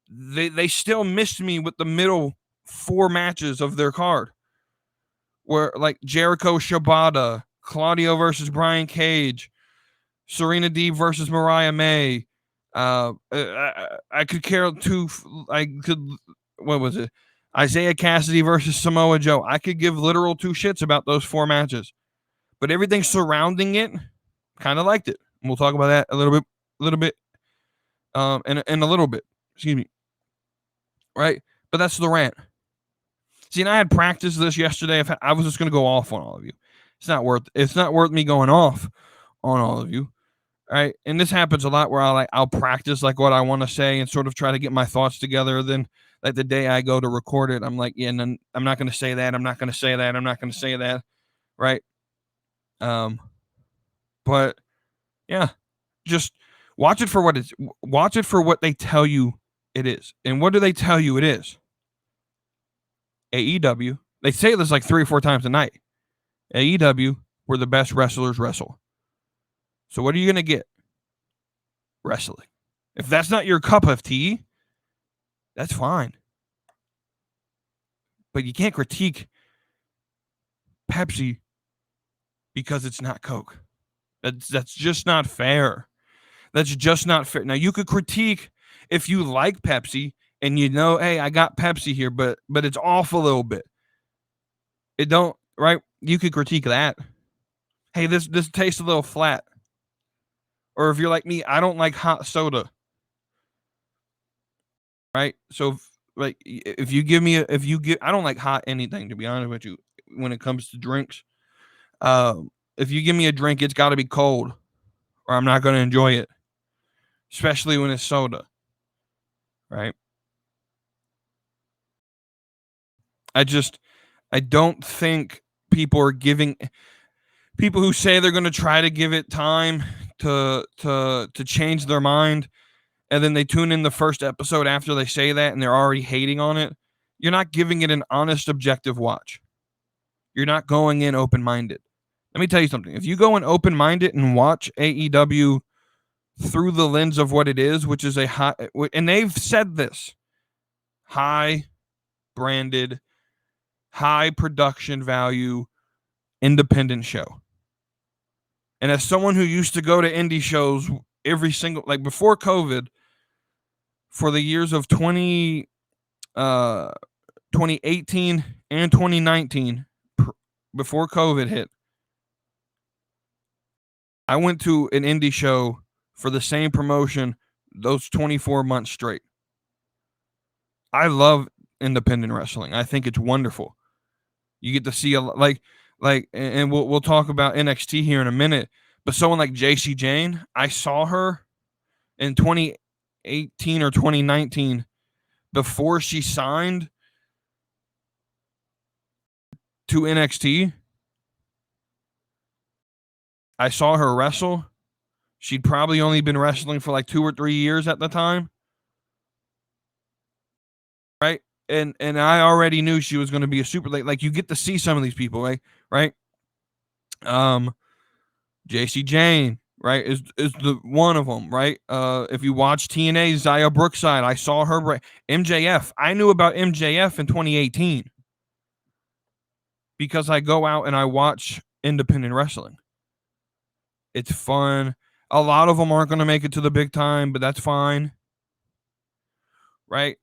They still missed me with the middle 4 matches of their card, where like Jericho Shibata, Claudio versus Brian Cage, Serena Deeb versus Mariah May. I could care two. I could. What was it? Isaiah Cassidy versus Samoa Joe. I could give literal 2 shits about those 4 matches, but everything surrounding it, kind of liked it. And we'll talk about that a little bit, in a little bit. Excuse me. Right, but that's the rant. See, and I had practiced this yesterday. I was just going to go off on all of you. It's not worth me going off on all of you. Right, and this happens a lot where I'll practice like what I want to say and sort of try to get my thoughts together. Then like the day I go to record it, I'm like, yeah, and then I'm not going to say that. I'm not going to say that. I'm not going to say that. Right. But yeah, just watch it for what it's. Watch it for what they tell you it is. And what do they tell you it is? AEW. They say this like 3 or 4 times a night. AEW, where the best wrestlers wrestle. So what are you going to get? Wrestling. If that's not your cup of tea, that's fine. But you can't critique Pepsi because it's not Coke. That's just not fair. That's just not fair. Now, you could critique if you like Pepsi and you know, hey, I got Pepsi here, but it's off a little bit. It don't, right? You could critique that. Hey, this tastes a little flat. Or if you're like me, I don't like hot soda. Right? So if you give me I don't like hot anything, to be honest with you, when it comes to drinks. If you give me a drink, it's got to be cold or I'm not going to enjoy it, especially when it's soda. Right? I don't think people who say they're going to try to give it time to change their mind, and then they tune in the first episode after they say that and they're already hating on it. You're not giving it an honest, objective watch. You're not going in open-minded. Let me tell you something. If you go in open-minded and watch AEW through the lens of what it is, which is a high, and they've said this, high branded, high production value, independent show. And as someone who used to go to indie shows every single, like before COVID, for the years of 2018 and 2019, before COVID hit, I went to an indie show for the same promotion those 24 months straight. I love independent wrestling. I think it's wonderful. You get to see a like, and we'll talk about NXT here in a minute. But someone like JC Jane, I saw her in 2018 or 2019 before she signed to NXT. I saw her wrestle. She'd probably only been wrestling for like 2 or 3 years at the time. Right? And I already knew she was going to be a super, like you get to see some of these people, right? JC Jane, right, is the one of them, right? If you watch TNA, Zaya Brookside, I saw her, right? MJF, I knew about MJF in 2018 because I go out and I watch independent wrestling. It's fun. A lot of them aren't going to make it to the big time, but that's fine, right?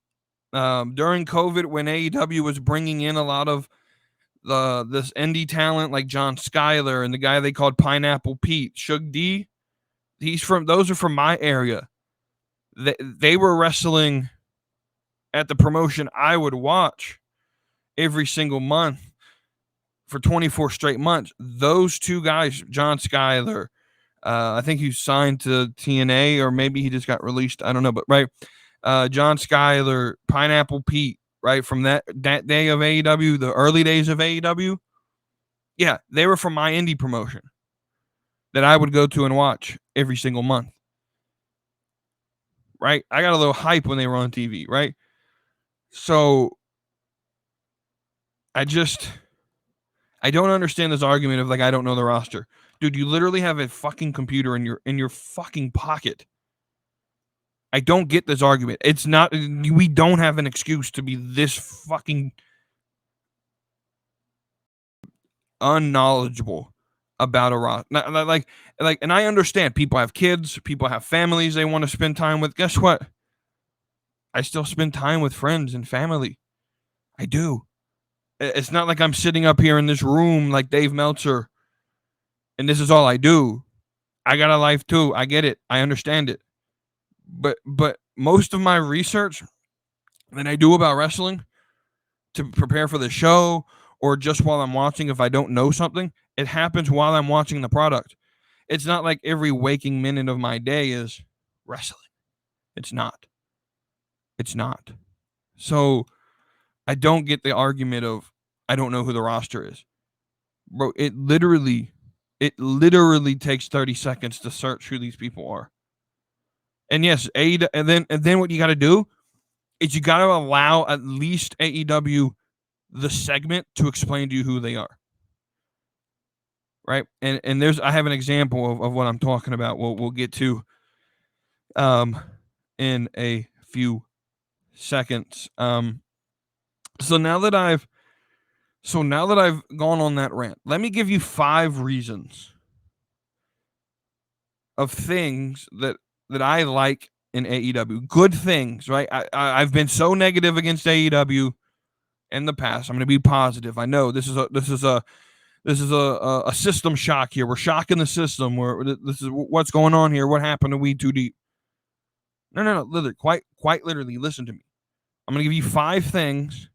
During COVID, when AEW was bringing in a lot of this indie talent like John Skyler and the guy they called Pineapple Pete, Shug D, those are from my area. They were wrestling at the promotion I would watch every single month for 24 straight months. Those 2 guys, John Skyler, I think he signed to TNA or maybe he just got released. I don't know, but right. John Skyler, Pineapple Pete, right, from that day of AEW, the early days of AEW. Yeah, they were from my indie promotion. that I would go to and watch every single month. Right? I got a little hype when they were on TV, right? So I don't understand this argument of like, I don't know the roster. Dude, you literally have a fucking computer in your fucking pocket. I don't get this argument. It's not, we don't have an excuse to be this fucking unknowledgeable about a roster. Like, and I understand people have kids, people have families they want to spend time with. Guess what? I still spend time with friends and family. I do. It's not like I'm sitting up here in this room like Dave Meltzer and this is all I do. I got a life too. I get it. I understand it. But most of my research that I do about wrestling to prepare for the show or just while I'm watching, if I don't know something, it happens while I'm watching the product. It's not like every waking minute of my day is wrestling. It's not. It's not. So I don't get the argument of I don't know who the roster is. Bro, it literally takes 30 seconds to search who these people are. And yes, and then what you got to do is you got to allow at least AEW the segment to explain to you who they are. Right? And I have an example of what I'm talking about. We'll get to in a few seconds. So now that I've gone on that rant, let me give you 5 reasons of things that I like in AEW. Good things, right? I've been so negative against AEW in the past. I'm going to be positive. I know this is a system shock here. We're shocking the system. This is what's going on here. What happened to WeTooDeep? No. Literally, quite literally, listen to me. I'm going to give you 5 things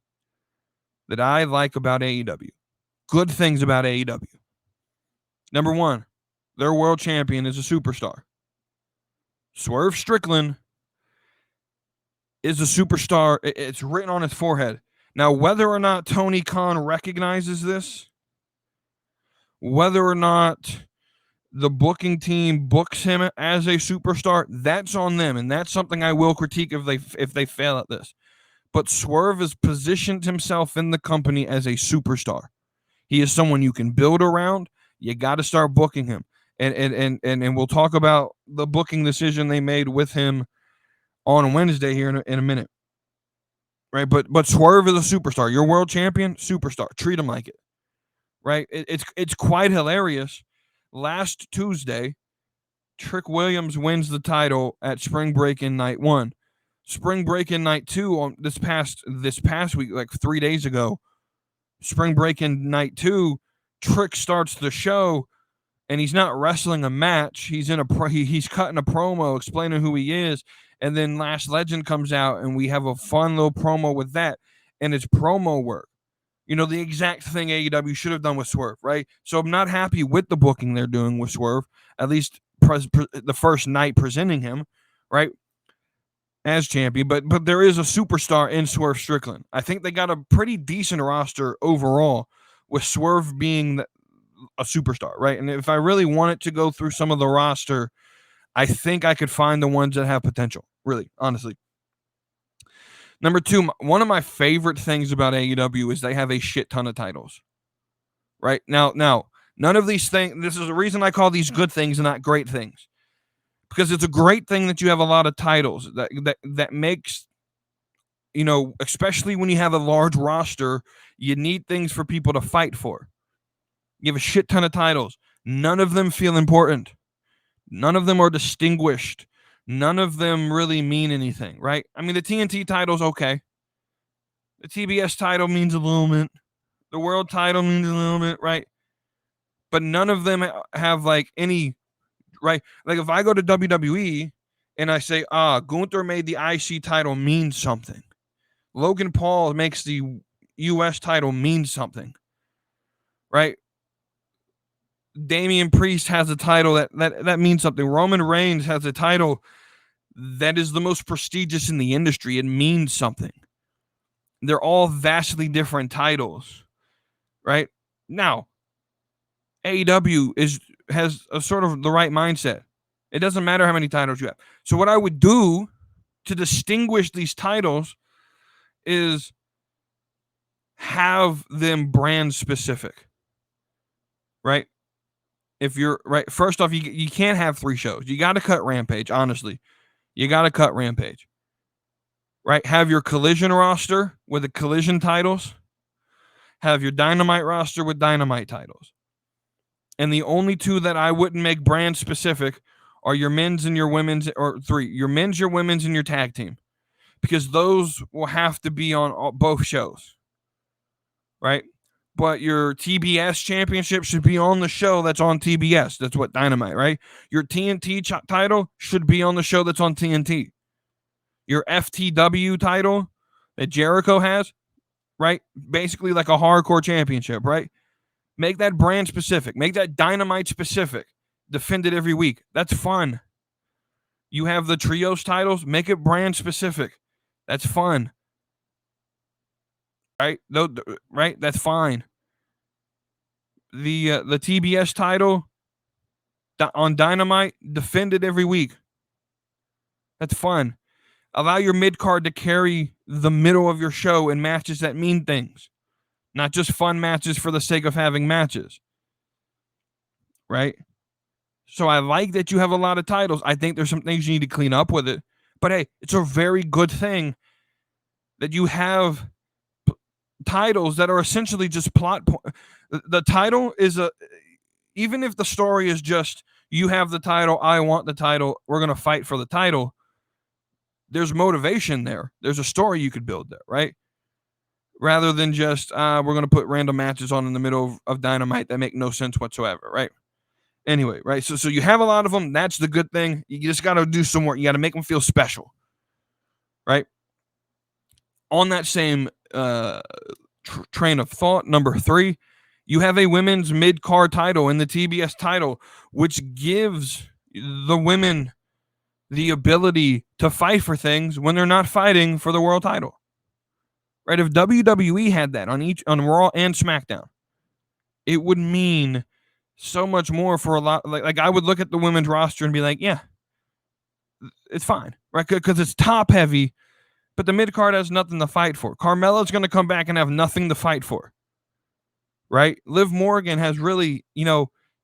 that I like about AEW. Good things about AEW. Number 1, their world champion is a superstar. Swerve Strickland is a superstar. It's written on his forehead. Now, whether or not Tony Khan recognizes this, whether or not the booking team books him as a superstar, that's on them, and that's something I will critique if they fail at this. But Swerve has positioned himself in the company as a superstar. He is someone you can build around. You got to start booking him. And we'll talk about the booking decision they made with him on Wednesday here in a minute. Right? But Swerve is a superstar. You're world champion, superstar. Treat him like it. Right? It's quite hilarious. Last Tuesday, Trick Williams wins the title at Spring Break-In Night 1. Spring Break-In Night 2 on this past week, like 3 days ago. Spring Break-In Night 2, Trick starts the show, and he's not wrestling a match. He's he's cutting a promo explaining who he is, and then Last Legend comes out, and we have a fun little promo with that, and it's promo work. You know, the exact thing AEW should have done with Swerve, right? So I'm not happy with the booking they're doing with Swerve, at least the first night presenting him, right, as champion. But there is a superstar in Swerve Strickland. I think they got a pretty decent roster overall, with Swerve being a superstar, right? And if I really wanted to go through some of the roster, I think I could find the ones that have potential, really, honestly. Number 2, one of my favorite things about AEW is they have a shit ton of titles. Right? Now, none of these things, this is the reason I call these good things and not great things. Because it's a great thing that you have a lot of titles. That makes, you know, especially when you have a large roster, you need things for people to fight for. You have a shit ton of titles. None of them feel important. None of them are distinguished. None of them really mean anything, right? I mean, the TNT title's okay. The TBS title means a little bit. The world title means a little bit, right? But none of them have like any, right? Like if I go to WWE and I say, Gunther made the IC title mean something. Logan Paul makes the US title mean something, right? Damian Priest has a title that means something. Roman Reigns has a title that is the most prestigious in the industry. It means something. They're all vastly different titles, right? Now, AEW has a sort of the right mindset. It doesn't matter how many titles you have. So what I would do to distinguish these titles is have them brand specific, right? If you're right, first off, you can't have 3 shows. You got to cut Rampage. Honestly, you got to cut Rampage, right? Have your Collision roster with the Collision titles. Have your Dynamite roster with Dynamite titles. And the only 2 that I wouldn't make brand specific are your men's and your women's, or 3, your men's, your women's, and your tag team, because those will have to be on both shows, right? But your TBS championship should be on the show that's on TBS. That's what Dynamite, right? Your TNT title should be on the show that's on TNT. Your FTW title that Jericho has, right? Basically like a hardcore championship, right? Make that brand specific. Make that Dynamite specific. Defend it every week. That's fun. You have the trios titles. Make it brand specific. That's fun. Right? Right? That's fine. The TBS title on Dynamite, defend it every week. That's fun. Allow your mid-card to carry the middle of your show in matches that mean things. Not just fun matches for the sake of having matches. Right? So I like that you have a lot of titles. I think there's some things you need to clean up with it. But hey, it's a very good thing that you have titles that are essentially just plot point. The title is even if the story is just, you have the title, I want the title, we're going to fight for the title, there's motivation there. There's a story you could build there, right? Rather than just, we're going to put random matches on in the middle of Dynamite that make no sense whatsoever, right? Anyway, right? So you have a lot of them. That's the good thing. You just got to do some work. You got to make them feel special, right? On that same train of thought, number 3, you have a women's mid-card title in the TBS title, which gives the women the ability to fight for things when they're not fighting for the world title. Right? If WWE had that on Raw and SmackDown, it would mean so much more for a lot. Like I would look at the women's roster and be like, yeah, it's fine, right? Because it's top heavy, but the mid card has nothing to fight for. Carmella's going to come back and have nothing to fight for, right? Liv Morgan has really,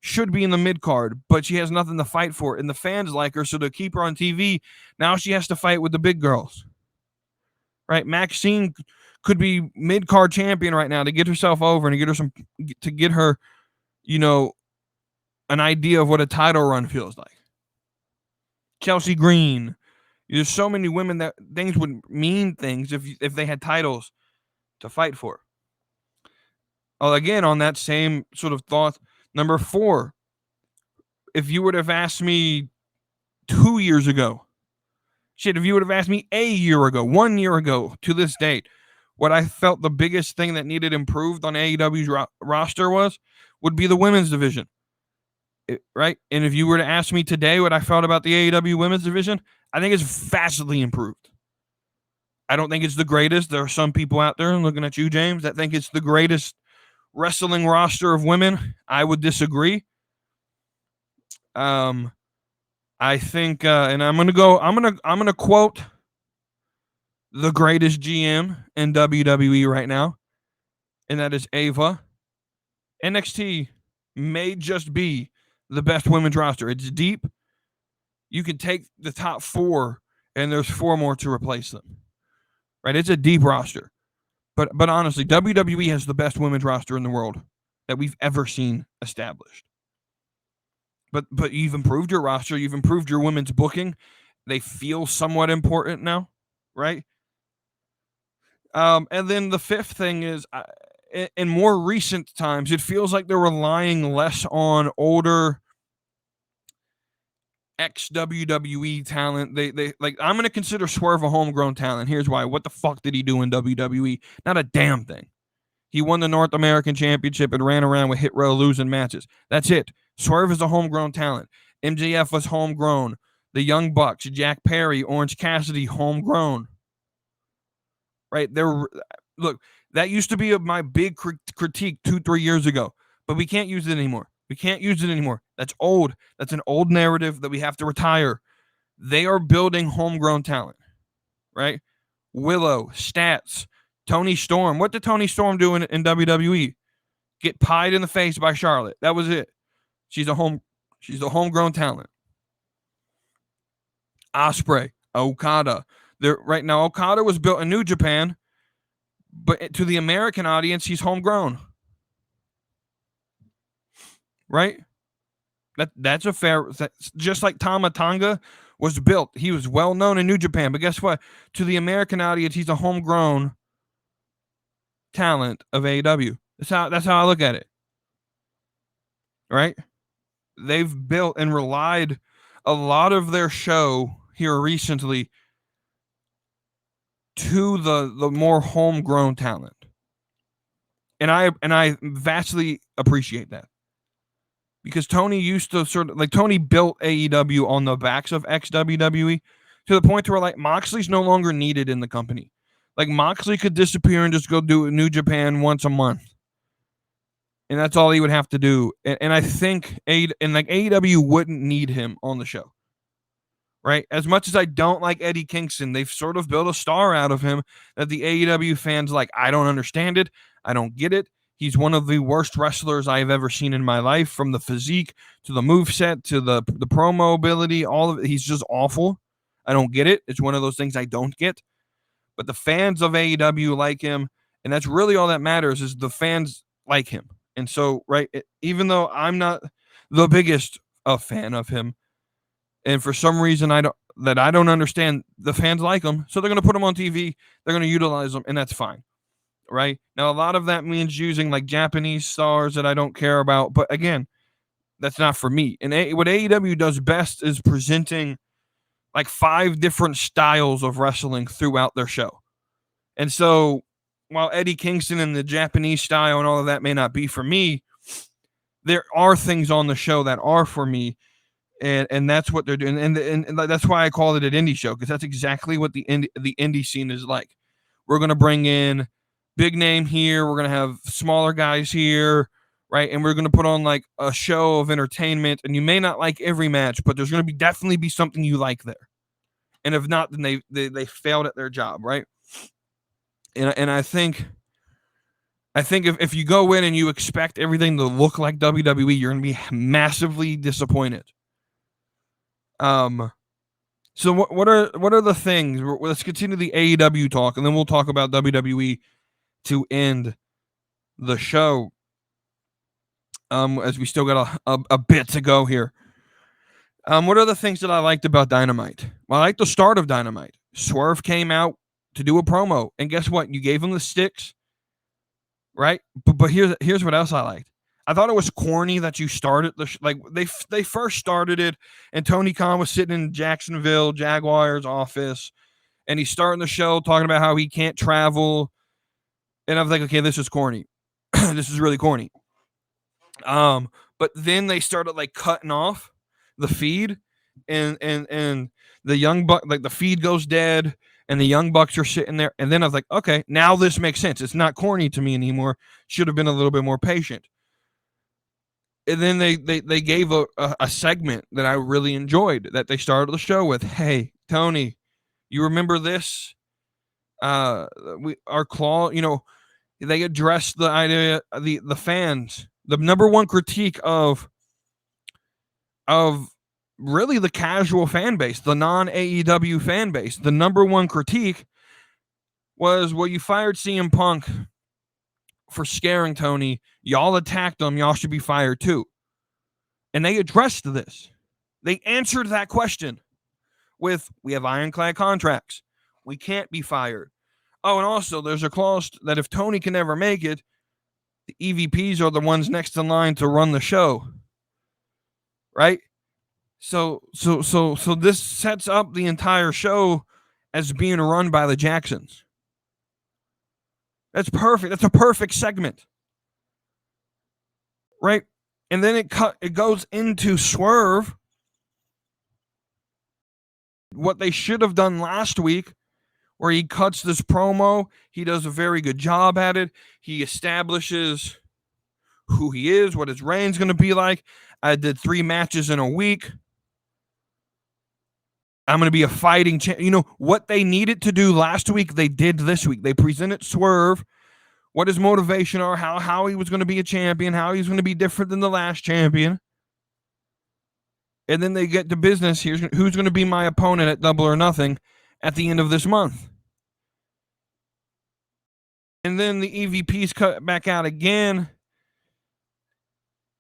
should be in the mid card, but she has nothing to fight for, and the fans like her, so to keep her on TV, now she has to fight with the big girls, right? Maxine could be mid card champion right now to get herself over and to get her, an idea of what a title run feels like. Chelsea Green. There's so many women that things would mean things if they had titles to fight for. Again, on that same sort of thought, number 4, if you would have asked me 2 years ago, if you would have asked me a year ago, 1 year ago to this date, what I felt the biggest thing that needed improved on AEW's roster would be the women's division. Right? And if you were to ask me today what I felt about the AEW women's division, I think it's vastly improved. I don't think it's the greatest. There are some people out there, looking at you, James, that think it's the greatest wrestling roster of women. I would disagree. I think, and I'm gonna quote the greatest GM in WWE right now, and that is Ava. NXT may just be the best women's roster. It's deep. You can take the top 4, and there's 4 more to replace them. Right? It's a deep roster. But honestly, WWE has the best women's roster in the world that we've ever seen established. But you've improved your roster. You've improved your women's booking. They feel somewhat important now, right? And then the 5th thing is, in more recent times, it feels like they're relying less on older ex-WWE talent. They like, I'm going to consider Swerve a homegrown talent. Here's why. What the fuck did he do in WWE? Not a damn thing. He won the North American Championship and ran around with Hit Row losing matches. That's it. Swerve is a homegrown talent. MJF was homegrown. The Young Bucks, Jack Perry, Orange Cassidy, homegrown. Right? Look, that used to be my big critique 2-3 years ago, but we can't use it anymore. We can't use it anymore. That's old. That's an old narrative that we have to retire. They are building homegrown talent, right? Willow, Stats, Tony Storm. What did Tony Storm do in WWE? Get pied in the face by Charlotte. That was it. She's a homegrown talent. Osprey, Okada. Right now, Okada was built in New Japan, but to the American audience, he's homegrown. Right? That's a fair. Just like Tama Tonga was built, he was well known in New Japan, but guess what? To the American audience, he's a homegrown talent of AEW. That's how I look at it. Right? They've built and relied a lot of their show here recently to the more homegrown talent. And I vastly appreciate that. Because Tony used to Tony built AEW on the backs of ex-WWE to the point where Moxley's no longer needed in the company. Moxley could disappear and just go do New Japan once a month. And that's all he would have to do. And I think AEW wouldn't need him on the show. Right? As much as I don't like Eddie Kingston, they've sort of built a star out of him that the AEW fans I don't understand it. I don't get it. He's one of the worst wrestlers I have ever seen in my life, from the physique to the moveset to the promo ability. All of it. He's just awful. I don't get it. It's one of those things I don't get. But the fans of AEW like him, and that's really all that matters, is the fans like him. And so, right, even though I'm not the biggest fan of him, and for some reason I don't understand, the fans like him, so they're going to put him on TV. They're going to utilize him, and that's fine. Right? Now, a lot of that means using Japanese stars that I don't care about. But again, that's not for me. And what AEW does best is presenting 5 different styles of wrestling throughout their show. And so while Eddie Kingston and the Japanese style and all of that may not be for me, there are things on the show that are for me. And that's what they're doing. And that's why I called it an indie show, because that's exactly what the indie scene is like. We're going to bring in big name here. We're going to have smaller guys here, right? And we're going to put on a show of entertainment. And you may not like every match, but there's going to definitely be something you like there. And if not, then they failed at their job, right? And I think if you go in and you expect everything to look like WWE, you're going to be massively disappointed. So what are the things? Let's continue the AEW talk, and then we'll talk about WWE to end the show. As we still got a bit to go here. What are the things that I liked about Dynamite? Well, I liked the start of Dynamite. Swerve came out to do a promo, and guess what? You gave him the sticks, right? But here's what else I liked. I thought it was corny that you started they first started it, and Tony Khan was sitting in Jacksonville Jaguars office, and he's starting the show talking about how he can't travel, and I was like, okay, this is corny. This is really corny. But then they started cutting off the feed, and the Young Buck, the feed goes dead, and the Young Bucks are sitting there, and then I was like, okay, now this makes sense. It's not corny to me anymore. Should have been a little bit more patient. And then they gave a segment that I really enjoyed, that they started the show with. Hey, Tony, you remember this? Our claw, they addressed the idea, the fans, the number one critique of really the casual fan base, the non-AEW fan base. The number one critique was, well, you fired CM Punk for scaring Tony. Y'all attacked him. Y'all should be fired too. And they addressed this. They answered that question with, we have ironclad contracts. We can't be fired. Oh, and also there's a clause that if Tony can never make it, the EVPs are the ones next in line to run the show. Right? So this sets up the entire show as being run by the Jacksons. That's perfect. That's a perfect segment. Right? And then it goes into Swerve. What they should have done last week, where he cuts this promo. He does a very good job at it. He establishes who he is, what his reign's going to be like. I did 3 matches in a week. I'm going to be a fighting champ. You know, what they needed to do last week, they did this week. They presented Swerve, what his motivation are, how he was going to be a champion, how he's going to be different than the last champion. And then they get to business. Here's who's going to be my opponent at Double or Nothing at the end of this month. And then the EVPs cut back out again.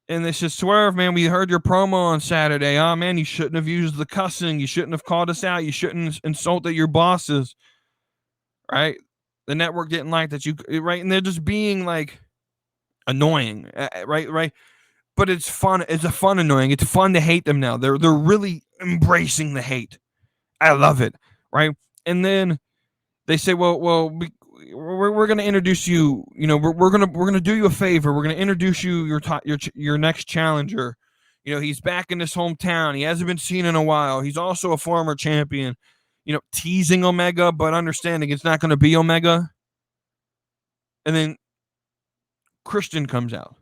And this is Swerve, man, we heard your promo on Saturday. Oh, man, you shouldn't have used the cussing. You shouldn't have called us out. You shouldn't insulted your bosses. Right? The network didn't like that. Right? And they're just being, like, annoying. Right? But it's fun. It's a fun annoying. It's fun to hate them now. They're really embracing the hate. I love it. Right? And then they say, well, we're going to introduce you. You know, we're going to do you a favor. We're going to introduce you your next challenger. You know, he's back in his hometown. He hasn't been seen in a while. He's also a former champion. You know, teasing Omega, but understanding it's not going to be Omega. And then Christian comes out.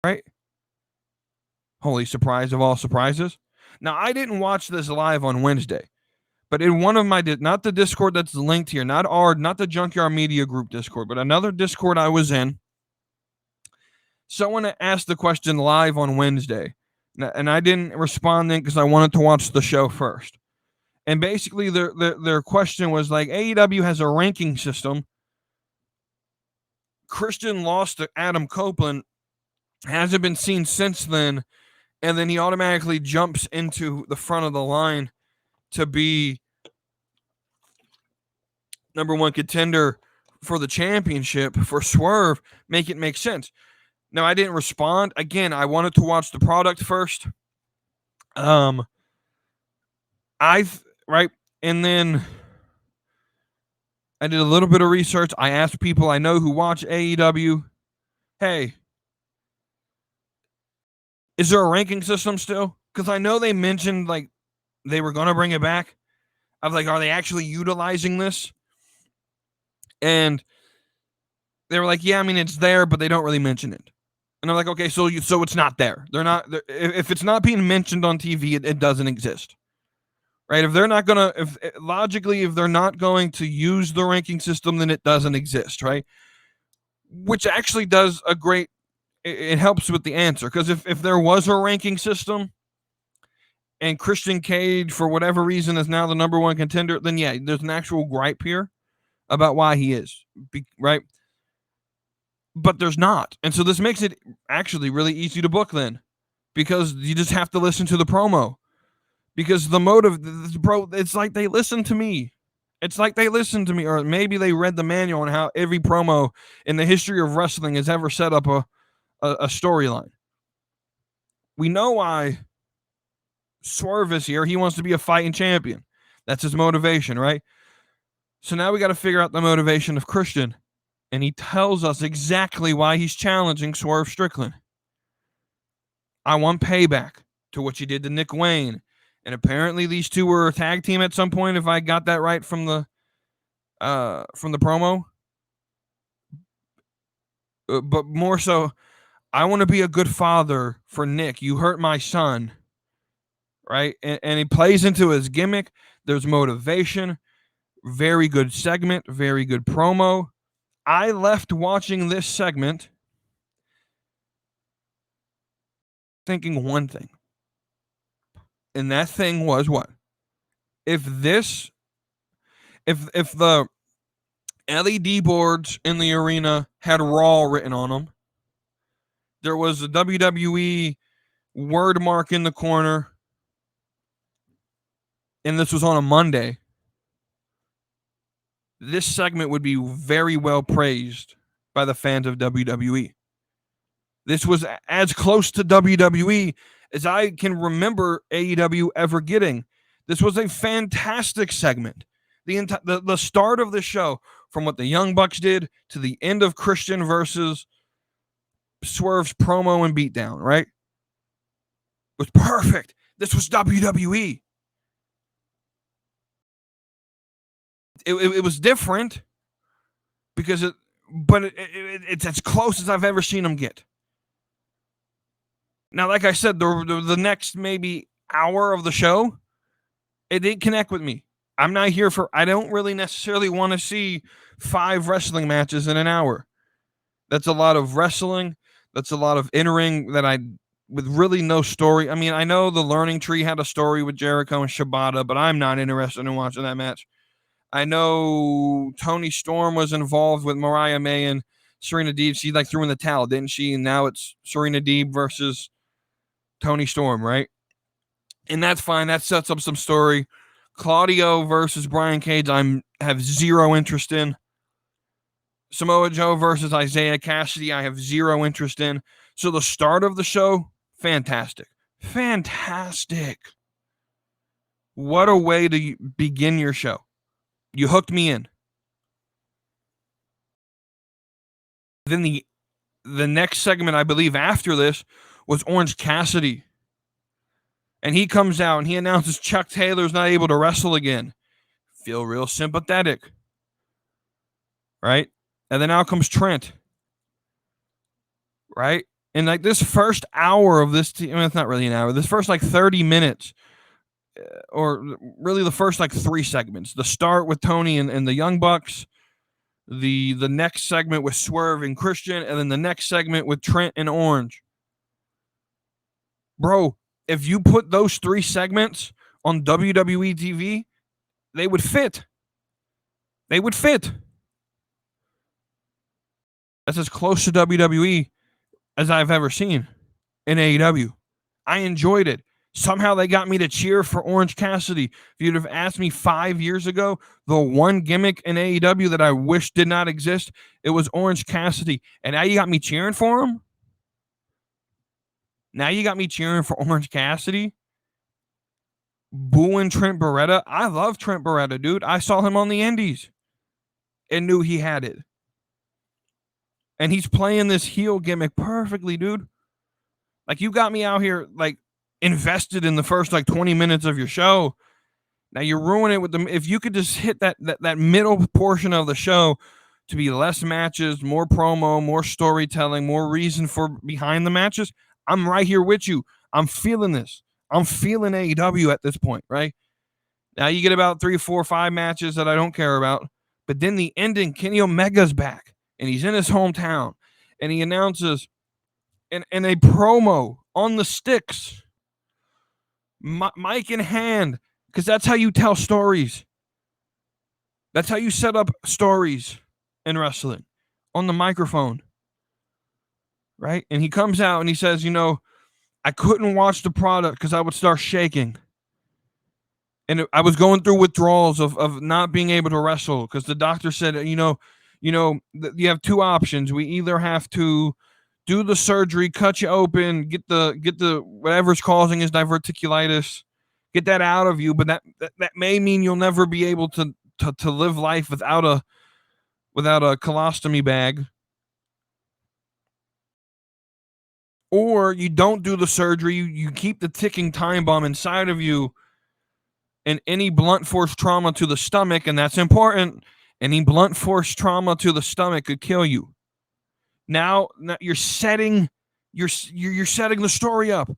Right? Holy surprise of all surprises. Now, I didn't watch this live on Wednesday. But in one of my, not the Discord that's linked here, not the Junkyard Media Group Discord, but another Discord I was in, someone asked the question live on Wednesday, and I didn't respond then because I wanted to watch the show first. And basically their question was like, AEW has a ranking system. Christian lost to Adam Copeland, hasn't been seen since then, and then he automatically jumps into the front of the line to be number 1 contender for the championship for Swerve. Make it make sense. Now, I didn't respond. Again, I wanted to watch the product first. And then I did a little bit of research. I asked people I know who watch AEW, hey, is there a ranking system still? Because I know they mentioned like they were going to bring it back. I was like, are they actually utilizing this? And they were like, yeah, I mean, it's there, but they don't really mention it. And I'm like, okay, so it's not there. If it's not being mentioned on TV, it doesn't exist. Right? If they're not going to, if they're not going to use the ranking system, then it doesn't exist, right? Which actually does it helps with the answer. Because if there was a ranking system and Christian Cage, for whatever reason, is now the number 1 contender, then yeah, there's an actual gripe here about why he is, right? But there's not. And so this makes it actually really easy to book then, because you just have to listen to the promo. Because the motive, bro, it's like they listen to me. It's like they listen to me, or maybe they read the manual on how every promo in the history of wrestling has ever set up a storyline. We know why Swerve is here. He wants to be a fighting champion. That's his motivation, right? So now we got to figure out the motivation of Christian. And he tells us exactly why he's challenging Swerve Strickland. I want payback to what you did to Nick Wayne. And apparently these two were a tag team at some point, if I got that right from the promo. But more so, I want to be a good father for Nick. You hurt my son. Right? And he plays into his gimmick. There's motivation. Very good segment. Very good promo. I left watching this segment thinking one thing. And that thing was what? If the LED boards in the arena had Raw written on them, there was a WWE word mark in the corner, and this was on a Monday, this segment would be very well praised by the fans of WWE. This was as close to WWE as I can remember AEW ever getting. This was a fantastic segment. The start of the show, from what the Young Bucks did to the end of Christian versus Swerve's promo and beatdown, right? Was perfect. This was WWE. It was different because but it's as close as I've ever seen him get. Now, like I said, the next maybe hour of the show, it didn't connect with me. I'm not here for, I don't really necessarily want to see 5 wrestling matches in an hour. That's a lot of wrestling. That's a lot of in-ring with really no story. I mean, I know the Learning Tree had a story with Jericho and Shibata, but I'm not interested in watching that match. I know Toni Storm was involved with Mariah May and Serena Deeb. She threw in the towel, didn't she? And now it's Serena Deeb versus Toni Storm, right? And that's fine. That sets up some story. Claudio versus Brian Cage, I have zero interest in. Samoa Joe versus Isaiah Cassidy, I have zero interest in. So the start of the show, fantastic. Fantastic. What a way to begin your show. You hooked me in. Then the next segment, I believe, after this was Orange Cassidy. And he comes out and he announces Chuck Taylor's not able to wrestle again. Feel real sympathetic. Right? And then out comes Trent. Right? And this first hour of this, it's not really an hour. This first 30 minutes, or really the first 3 segments. The start with Tony and the Young Bucks. The next segment with Swerve and Christian. And then the next segment with Trent and Orange. Bro, if you put those 3 segments on WWE TV, they would fit. They would fit. That's as close to WWE as I've ever seen in AEW. I enjoyed it. Somehow they got me to cheer for Orange Cassidy. If you'd have asked me 5 years ago, the one gimmick in AEW that I wish did not exist, it was Orange Cassidy. And now you got me cheering for him? Now you got me cheering for Orange Cassidy? Booing Trent Beretta? I love Trent Beretta, dude. I saw him on the Indies and knew he had it. And he's playing this heel gimmick perfectly, dude. You got me out here, invested in the first, 20 minutes of your show. Now you're ruining it with them. If you could just hit that middle portion of the show to be less matches, more promo, more storytelling, more reason for behind the matches, I'm right here with you. I'm feeling this. I'm feeling AEW at this point, right? Now you get about 3, 4, 5 matches that I don't care about. But then the ending, Kenny Omega's back. And he's in his hometown. And he announces in a promo on the sticks, mic in hand, because that's how you tell stories. That's how you set up stories in wrestling, on the microphone. Right? And he comes out and he says, I couldn't watch the product because I would start shaking. And I was going through withdrawals of not being able to wrestle because the doctor said, you have 2 options. We either have to do the surgery, cut you open, get the whatever's causing his diverticulitis, get that out of you, but that may mean you'll never be able to live life without a colostomy bag. Or you don't do the surgery, you keep the ticking time bomb inside of you, and any blunt force trauma to the stomach, and that's important. Any blunt force trauma to the stomach could kill you. Now you're setting the story up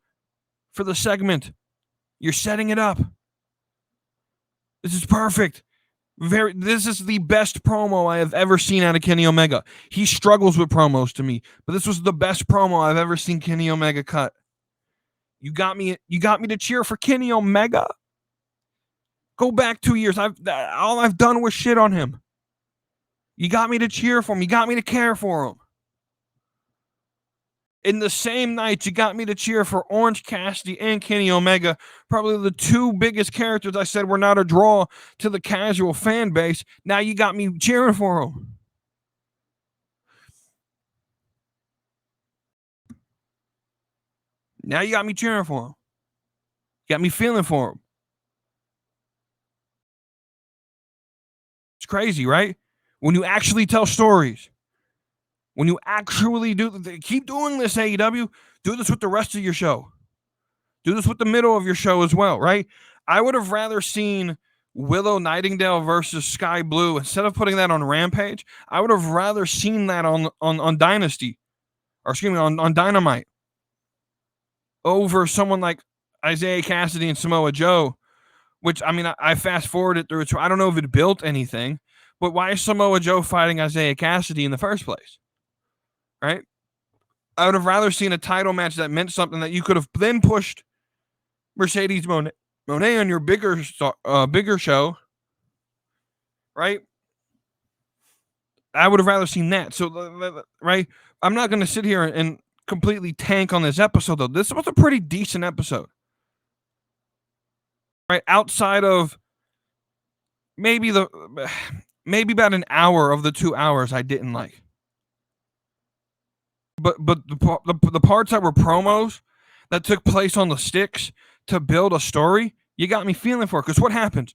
for the segment. You're setting it up. This is perfect. This is the best promo I have ever seen out of Kenny Omega. He struggles with promos to me, but this was the best promo I've ever seen Kenny Omega cut. You got me to cheer for Kenny Omega. Go back 2 years. All I've done was shit on him. You got me to cheer for him. You got me to care for him. In the same night, you got me to cheer for Orange Cassidy and Kenny Omega, probably the 2 biggest characters I said were not a draw to the casual fan base. Now you got me cheering for them. Now you got me cheering for them. You got me feeling for them. It's crazy, right? When you actually tell stories. When you actually keep doing this, AEW, do this with the rest of your show. Do this with the middle of your show as well, right? I would have rather seen Willow Nightingale versus Sky Blue, instead of putting that on Rampage, I would have rather seen that on Dynasty, or excuse me, on Dynamite, over someone like Isaiah Cassidy and Samoa Joe, which, I mean, I fast forwarded through it, so I don't know if it built anything, but why is Samoa Joe fighting Isaiah Cassidy in the first place? Right? I would have rather seen a title match that meant something, that you could have then pushed Mercedes Moné on your bigger show, right? I would have rather seen that. So, right? I'm not going to sit here and completely tank on this episode, though. This was a pretty decent episode, right? Outside of maybe about an hour of the 2 hours I didn't like. But the parts that were promos that took place on the sticks to build a story, you got me feeling for it. Because what happens?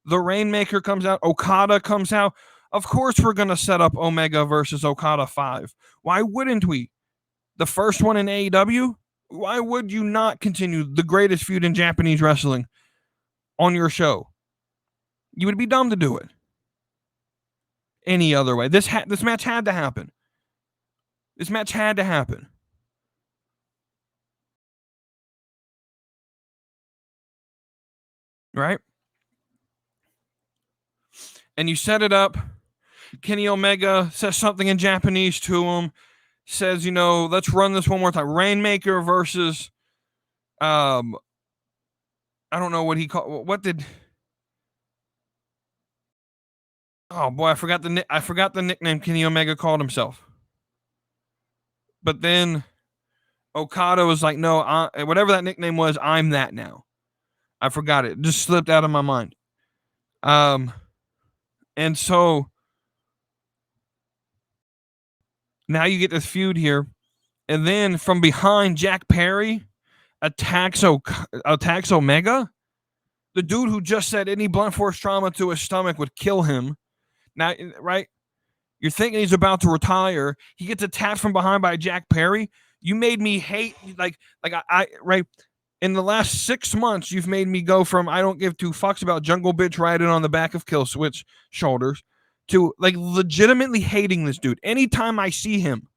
The Rainmaker comes out. Okada comes out. Of course we're going to set up Omega versus Okada 5. Why wouldn't we? The first one in AEW? Why would you not continue the greatest feud in Japanese wrestling on your show? You would be dumb to do it any other way. This match had to happen. This match had to happen. Right? And you set it up. Kenny Omega says something in Japanese to him. Says, let's run this one more time. Rainmaker versus, I don't know what he called. Oh boy, I forgot the nickname Kenny Omega called himself. But then Okada was like, no, whatever that nickname was, I'm that now. I forgot it. Just slipped out of my mind. And so now you get this feud here. And then from behind, Jack Perry attacks Omega. The dude who just said any blunt force trauma to his stomach would kill him. Now, right? You're thinking he's about to retire. He gets attacked from behind by Jack Perry. You made me hate, right? In the last 6 months, you've made me go from I don't give two fucks about Jungle Bitch riding on the back of Killswitch shoulders to legitimately hating this dude. Anytime I see him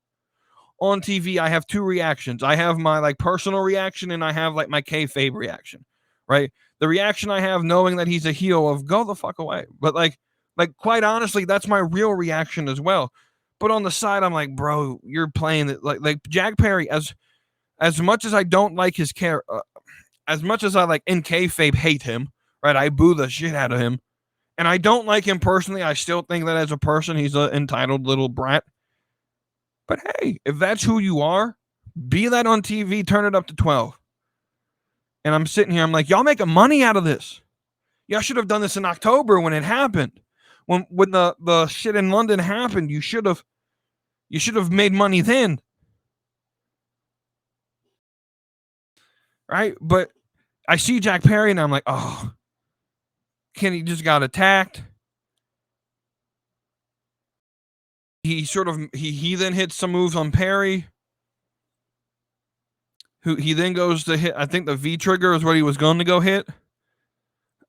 on TV, I have two reactions. I have my personal reaction, and I have my kayfabe reaction, right? The reaction I have knowing that he's a heel of go the fuck away. But quite honestly, that's my real reaction as well. But on the side, I'm like, bro, you're playing it like Jack Perry. As much as I don't like his character, as much as I in kayfabe hate him, right? I boo the shit out of him, and I don't like him personally. I still think that as a person, he's an entitled little brat. But hey, if that's who you are, be that on TV. Turn it up to 12. And I'm sitting here, I'm like, y'all making money out of this. Y'all should have done this in October when it happened. When the shit in London happened, you should have made money then. Right? But I see Jack Perry and I'm like, oh, Kenny just got attacked. He then hits some moves on Perry. Who he then goes to hit, I think the V trigger is what he was going to go hit.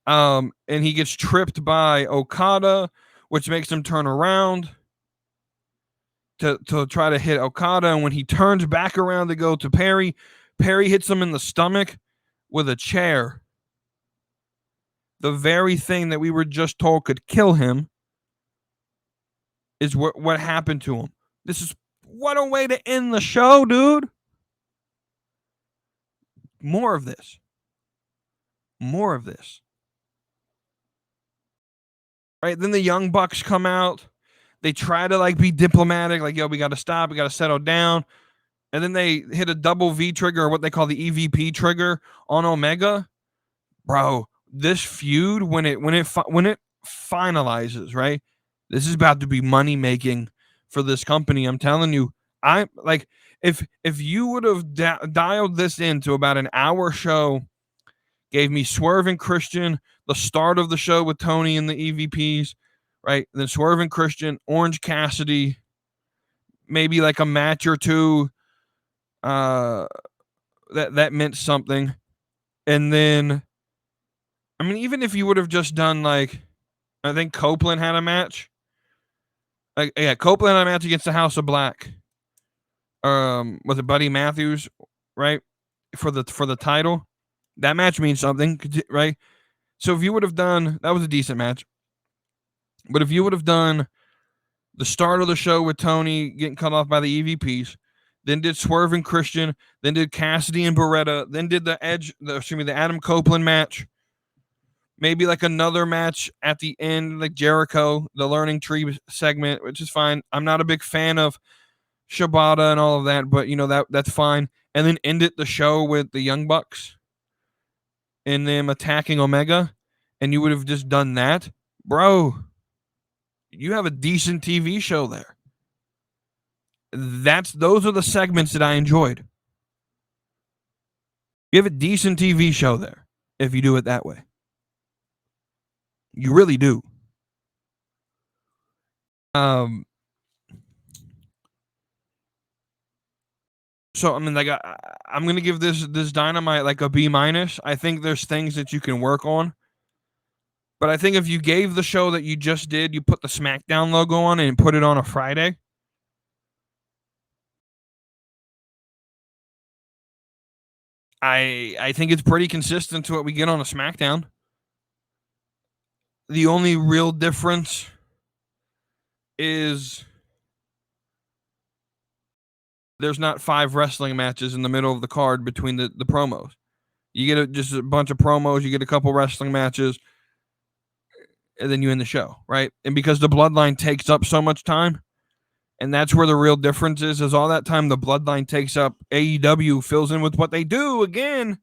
And he gets tripped by Okada, which makes him turn around to try to hit Okada. And when he turns back around to go to Perry, Perry hits him in the stomach with a chair. The very thing that we were just told could kill him is what happened to him. What a way to end the show, dude. More of this. Right? Then the Young Bucks come out. They try to be diplomatic, yo, we got to stop, we got to settle down. And then they hit a double V trigger, or what they call the EVP trigger on Omega. Bro, this feud, when it finalizes, right? This is about to be money making for this company. I'm telling you, I'm if you would have dialed this into about an hour show, gave me Swerve and Christian, the start of the show with Tony and the EVPs, right? And then Swerve and Christian, Orange Cassidy, maybe a match or two. That meant something. And then I mean, even if you would have just done like, I think Copeland had a match. Copeland had a match against the House of Black. Was it Buddy Matthews, right? For the title. That match means something, right? So if you would have done, that was a decent match. But if you would have done the start of the show with Tony getting cut off by the EVPs, then did Swerve and Christian, then did Cassidy and Beretta, then did the Adam Copeland match. Maybe like another match at the end, like Jericho, the Learning Tree segment, which is fine. I'm not a big fan of Shibata and all of that, but that's fine. And then ended the show with the Young Bucks and them attacking Omega, and you would have just done that, bro. You have a decent TV show there. Those are the segments that I enjoyed. You have a decent TV show there if you do it that way. You really do. So I mean, like, I'm gonna give this Dynamite like a B-. I think there's things that you can work on, but I think if you gave the show that you just did, you put the SmackDown logo on and put it on a Friday, I think it's pretty consistent to what we get on a SmackDown. The only real difference is there's not 5 wrestling matches in the middle of the card between the promos. You get just a bunch of promos, you get a couple wrestling matches, and then you end the show, right? And because the Bloodline takes up so much time, and that's where the real difference is all that time the Bloodline takes up, AEW fills in with what they do again.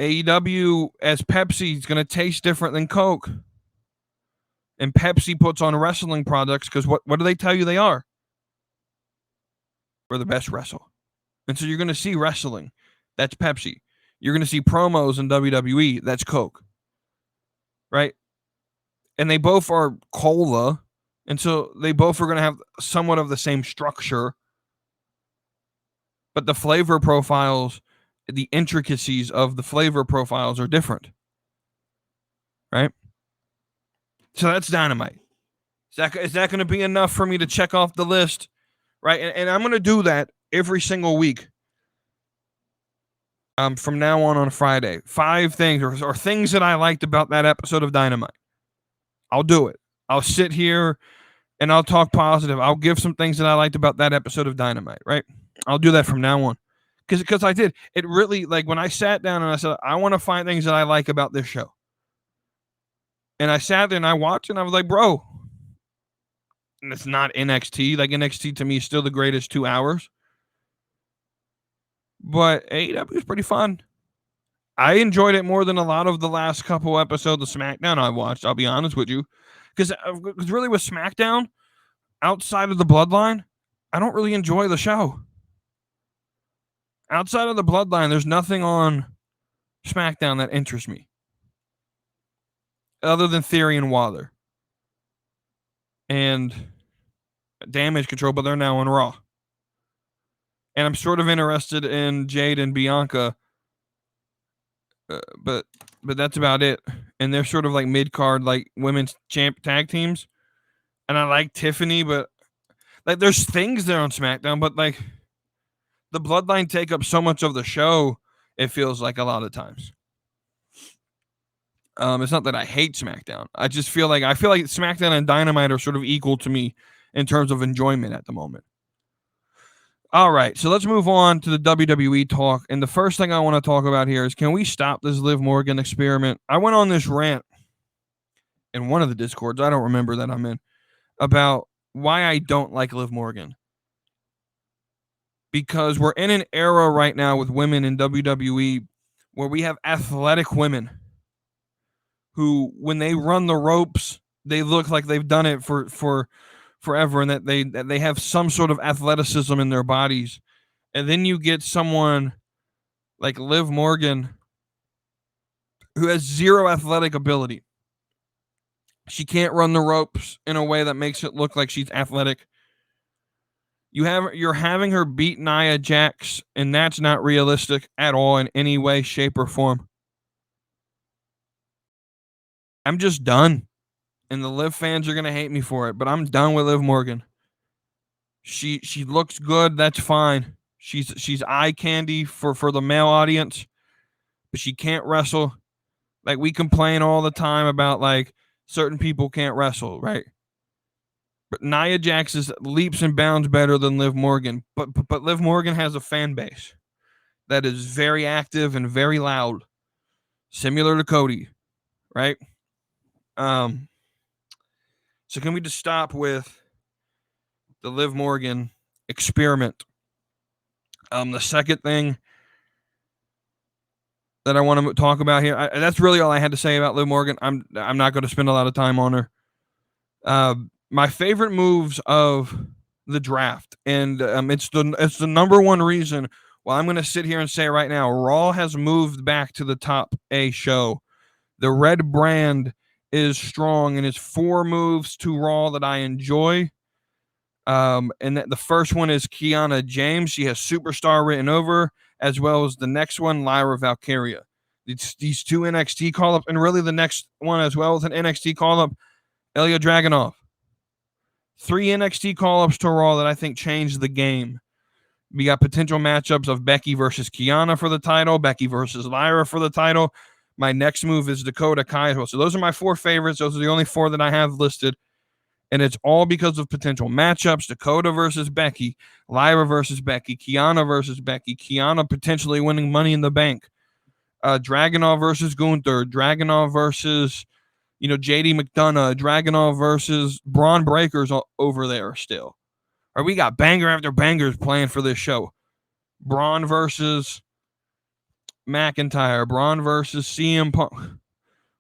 AEW as Pepsi is going to taste different than Coke. And Pepsi puts on wrestling products because what do they tell you they are? We're the best wrestle. And so you're going to see wrestling. That's Pepsi. You're going to see promos in WWE. That's Coke. Right? And they both are cola. And so they both are going to have somewhat of the same structure. But the flavor profiles, the intricacies of the flavor profiles are different. Right? So that's Dynamite. Is that going to be enough for me to check off the list? Right? And I'm going to do that every single week. From now on Friday. 5 things or things that I liked about that episode of Dynamite. I'll do it. I'll sit here and I'll talk positive. I'll give some things that I liked about that episode of Dynamite, right? I'll do that from now on. Because I did. It really, like, when I sat down and I said, I want to find things that I like about this show. And I sat there and I watched and I was like, bro, and it's not NXT. Like, NXT to me is still the greatest 2 hours. But AEW is pretty fun. I enjoyed it more than a lot of the last couple episodes of SmackDown I watched, I'll be honest with you. Because really with SmackDown, outside of the Bloodline, I don't really enjoy the show. Outside of the Bloodline, there's nothing on SmackDown that interests me. Other than Theory and Waller. And Damage Control, but they're now on Raw. And I'm sort of interested in Jade and Bianca. But that's about it. And they're sort of like mid-card, like women's champ tag teams. And I like Tiffany, but like there's things there on SmackDown, but like the Bloodline take up so much of the show, it feels like a lot of times. It's not that I hate SmackDown. I just feel like SmackDown and Dynamite are sort of equal to me in terms of enjoyment at the moment. All right, so let's move on to the WWE talk. And the first thing I want to talk about here is, can we stop this Liv Morgan experiment? I went on this rant in one of the Discords, I don't remember that I'm in, about why I don't like Liv Morgan. Because we're in an era right now with women in WWE where we have athletic women who, when they run the ropes, they look like they've done it for forever, and that they have some sort of athleticism in their bodies. And then you get someone like Liv Morgan who has zero athletic ability. She can't run the ropes in a way that makes it look like she's athletic. You're having her beat Nia Jax, and that's not realistic at all in any way, shape, or form. I'm just done. And the Liv fans are going to hate me for it, but I'm done with Liv Morgan. She looks good, that's fine. She's eye candy for the male audience, but she can't wrestle. Like, we complain all the time about, like, certain people can't wrestle, right? But Nia Jax is leaps and bounds better than Liv Morgan. But Liv Morgan has a fan base that is very active and very loud, similar to Cody, right? So can we just stop with the Liv Morgan experiment? The second thing that I want to talk about here, that's really all I had to say about Liv Morgan. I'm not going to spend a lot of time on her. My favorite moves of the draft, and it's the number one reason why I'm going to sit here and say right now, Raw has moved back to the top A show. The red brand is strong, and it's 4 moves to Raw that I enjoy. And the first one is Kiana James. She has superstar written over, as well as the next one, Lyra Valkyria. It's these 2 NXT call-ups, and really the next one as well as an NXT call-up, Ilya Dragunov. 3 NXT call-ups to Raw that I think changed the game. We got potential matchups of Becky versus Kiana for the title, Becky versus Lyra for the title. My next move is Dakota Kai as well. So those are my 4 favorites. Those are the only 4 that I have listed. And it's all because of potential matchups. Dakota versus Becky, Lyra versus Becky, Kiana versus Becky, Kiana potentially winning Money in the Bank. Dragunov versus Gunther, Dragunov versus, JD McDonough, Dragunov versus Braun Breakers over there still. Or we got banger after bangers playing for this show. Braun versus McIntyre, Braun versus CM Punk.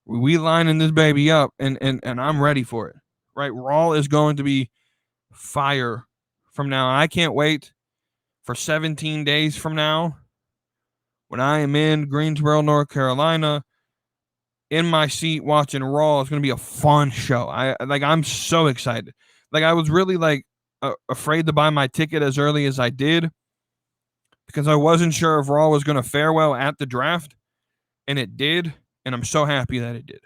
We lining this baby up, and I'm ready for it. Right? Raw is going to be fire from now. I can't wait for 17 days from now when I am in Greensboro, North Carolina, in my seat watching Raw. It's going to be a fun show. I'm so excited. Like, I was really afraid to buy my ticket as early as I did because I wasn't sure if Raw was going to fare well at the draft, and it did, and I'm so happy that it did.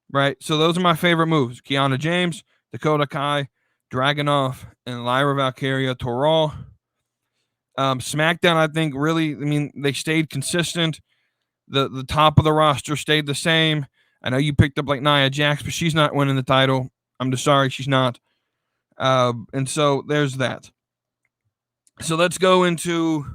Right? So those are my favorite moves. Kiana James, Dakota Kai, Dragunov, and Lyra Valkyria to Raw. SmackDown, I think, really, they stayed consistent. The top of the roster stayed the same. I know you picked up Nia Jax, but she's not winning the title. I'm just sorry, she's not. And so there's that. So let's go into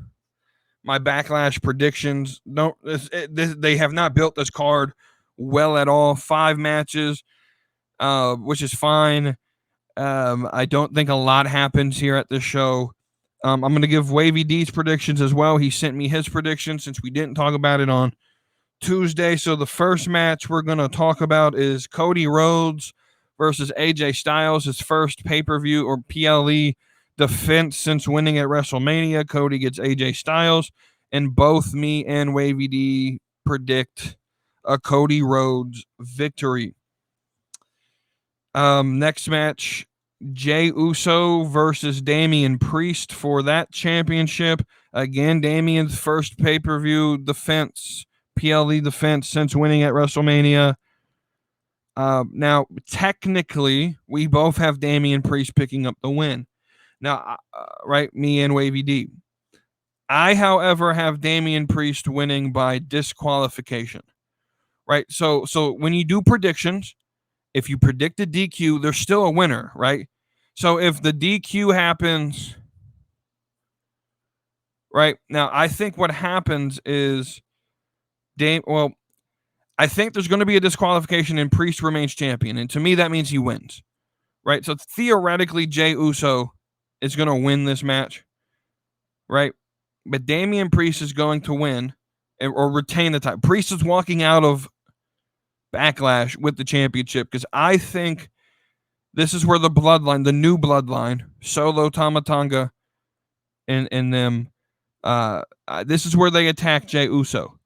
my Backlash predictions. They have not built this card well at all. 5 matches, which is fine. I don't think a lot happens here at this show. I'm going to give Wavy D's predictions as well. He sent me his predictions since we didn't talk about it on Tuesday. So the first match we're going to talk about is Cody Rhodes versus AJ Styles, his first pay-per-view or PLE defense since winning at WrestleMania. Cody gets AJ Styles, and both me and Wavy D predict a Cody Rhodes victory. Next match, Jey Uso versus Damian Priest for that championship. Again, Damian's first pay-per-view defense, PLE defense since winning at WrestleMania. Now, technically, we both have Damian Priest picking up the win. Now, right, me and Wavy D. I, however, have Damian Priest winning by disqualification. Right? So when you do predictions, if you predict a DQ, there's still a winner, right? So if the DQ happens, right? Now, I think what happens is I think there's going to be a disqualification and Priest remains champion. And to me, that means he wins, right? So theoretically, Jey Uso is going to win this match, right? But Damian Priest is going to win or retain the title. Priest is walking out of Backlash with the championship because I think this is where the bloodline, the new bloodline, Solo, Tama Tonga, and them, this is where they attack Jey Uso.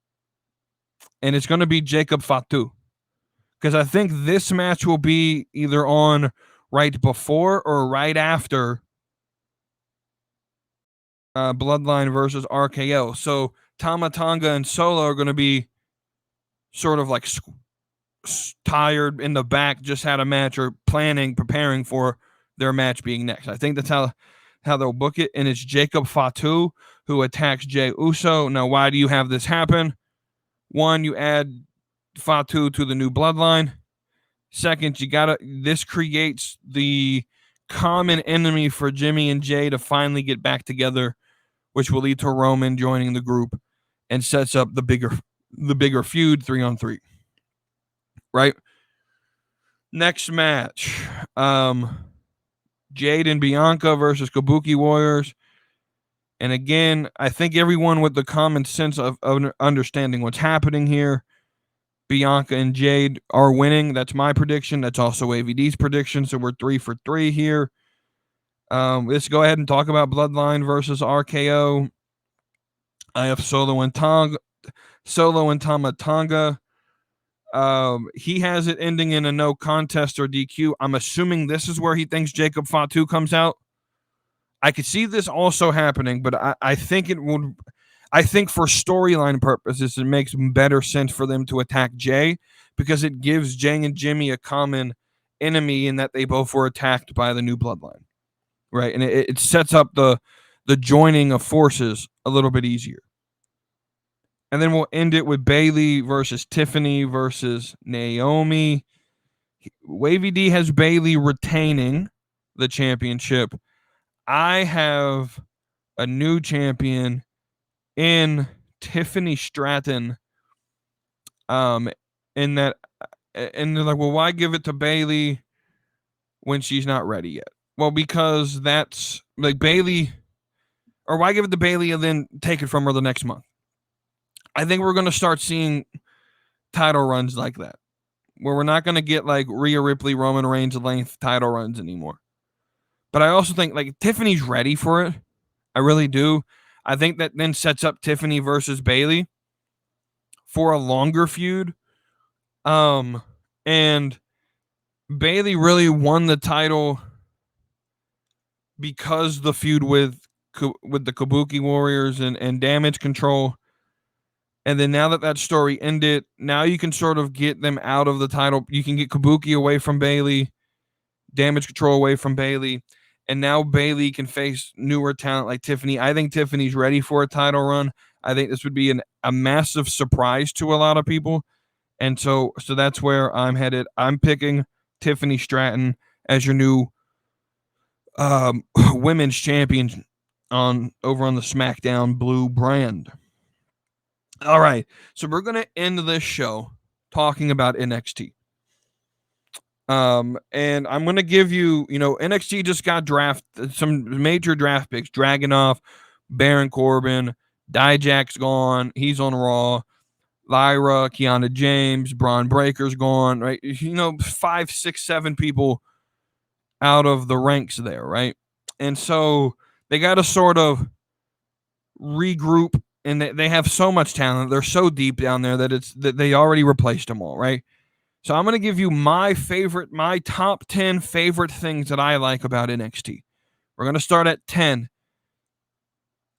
And it's going to be Jacob Fatu. Because I think this match will be either on right before or right after Bloodline versus RKO. So Tama Tonga and Solo are going to be sort of like tired in the back, just had a match or preparing for their match being next. I think that's how they'll book it. And it's Jacob Fatu who attacks Jey Uso. Now, why do you have this happen? One, you add Fatu to the new bloodline. Second, this creates the common enemy for Jimmy and Jay to finally get back together, which will lead to Roman joining the group and sets up the bigger feud 3-on-3. Right? Next match. Jade and Bianca versus Kabuki Warriors. And again, I think everyone with the common sense of understanding what's happening here, Bianca and Jade are winning. That's my prediction. That's also AVD's prediction. So we're 3 for 3 here. Let's go ahead and talk about Bloodline versus RKO. I have Solo and Tama Tonga. He has it ending in a no contest or DQ. I'm assuming this is where he thinks Jacob Fatu comes out. I could see this also happening, but I think it would. I think for storyline purposes, it makes better sense for them to attack Jay because it gives Jay and Jimmy a common enemy in that they both were attacked by the new bloodline, right? And it sets up the joining of forces a little bit easier. And then we'll end it with Bayley versus Tiffany versus Naomi. Wavy D has Bayley retaining the championship. I have a new champion in Tiffany Stratton. In that, and they're like, well, why give it to Bayley when she's not ready yet? Well, because that's like Bayley, or why give it to Bayley and then take it from her the next month? I think we're going to start seeing title runs like that, where we're not going to get like Rhea Ripley, Roman Reigns length title runs anymore. But I also think like Tiffany's ready for it. I really do. I think that then sets up Tiffany versus Bayley for a longer feud. And Bayley really won the title because the feud with the Kabuki Warriors and Damage Control. And then now that story ended, now you can sort of get them out of the title. You can get Kabuki away from Bayley, Damage Control away from Bayley, and now Bayley can face newer talent like Tiffany. I think Tiffany's ready for a title run. I think this would be a massive surprise to a lot of people. And so that's where I'm headed. I'm picking Tiffany Stratton as your new women's champion over on the SmackDown Blue brand. All right, so we're going to end this show talking about NXT. And I'm going to give you, NXT just got some major draft picks. Dragunov, Baron Corbin, Dijak's gone. He's on Raw. Lyra, Kiana James, Braun Breaker's gone, right? 5, 6, 7 people out of the ranks there, right? And so they got to sort of regroup. And they have so much talent. They're so deep down there that they already replaced them all, right? So I'm going to give you my top 10 favorite things that I like about NXT. We're going to start at 10.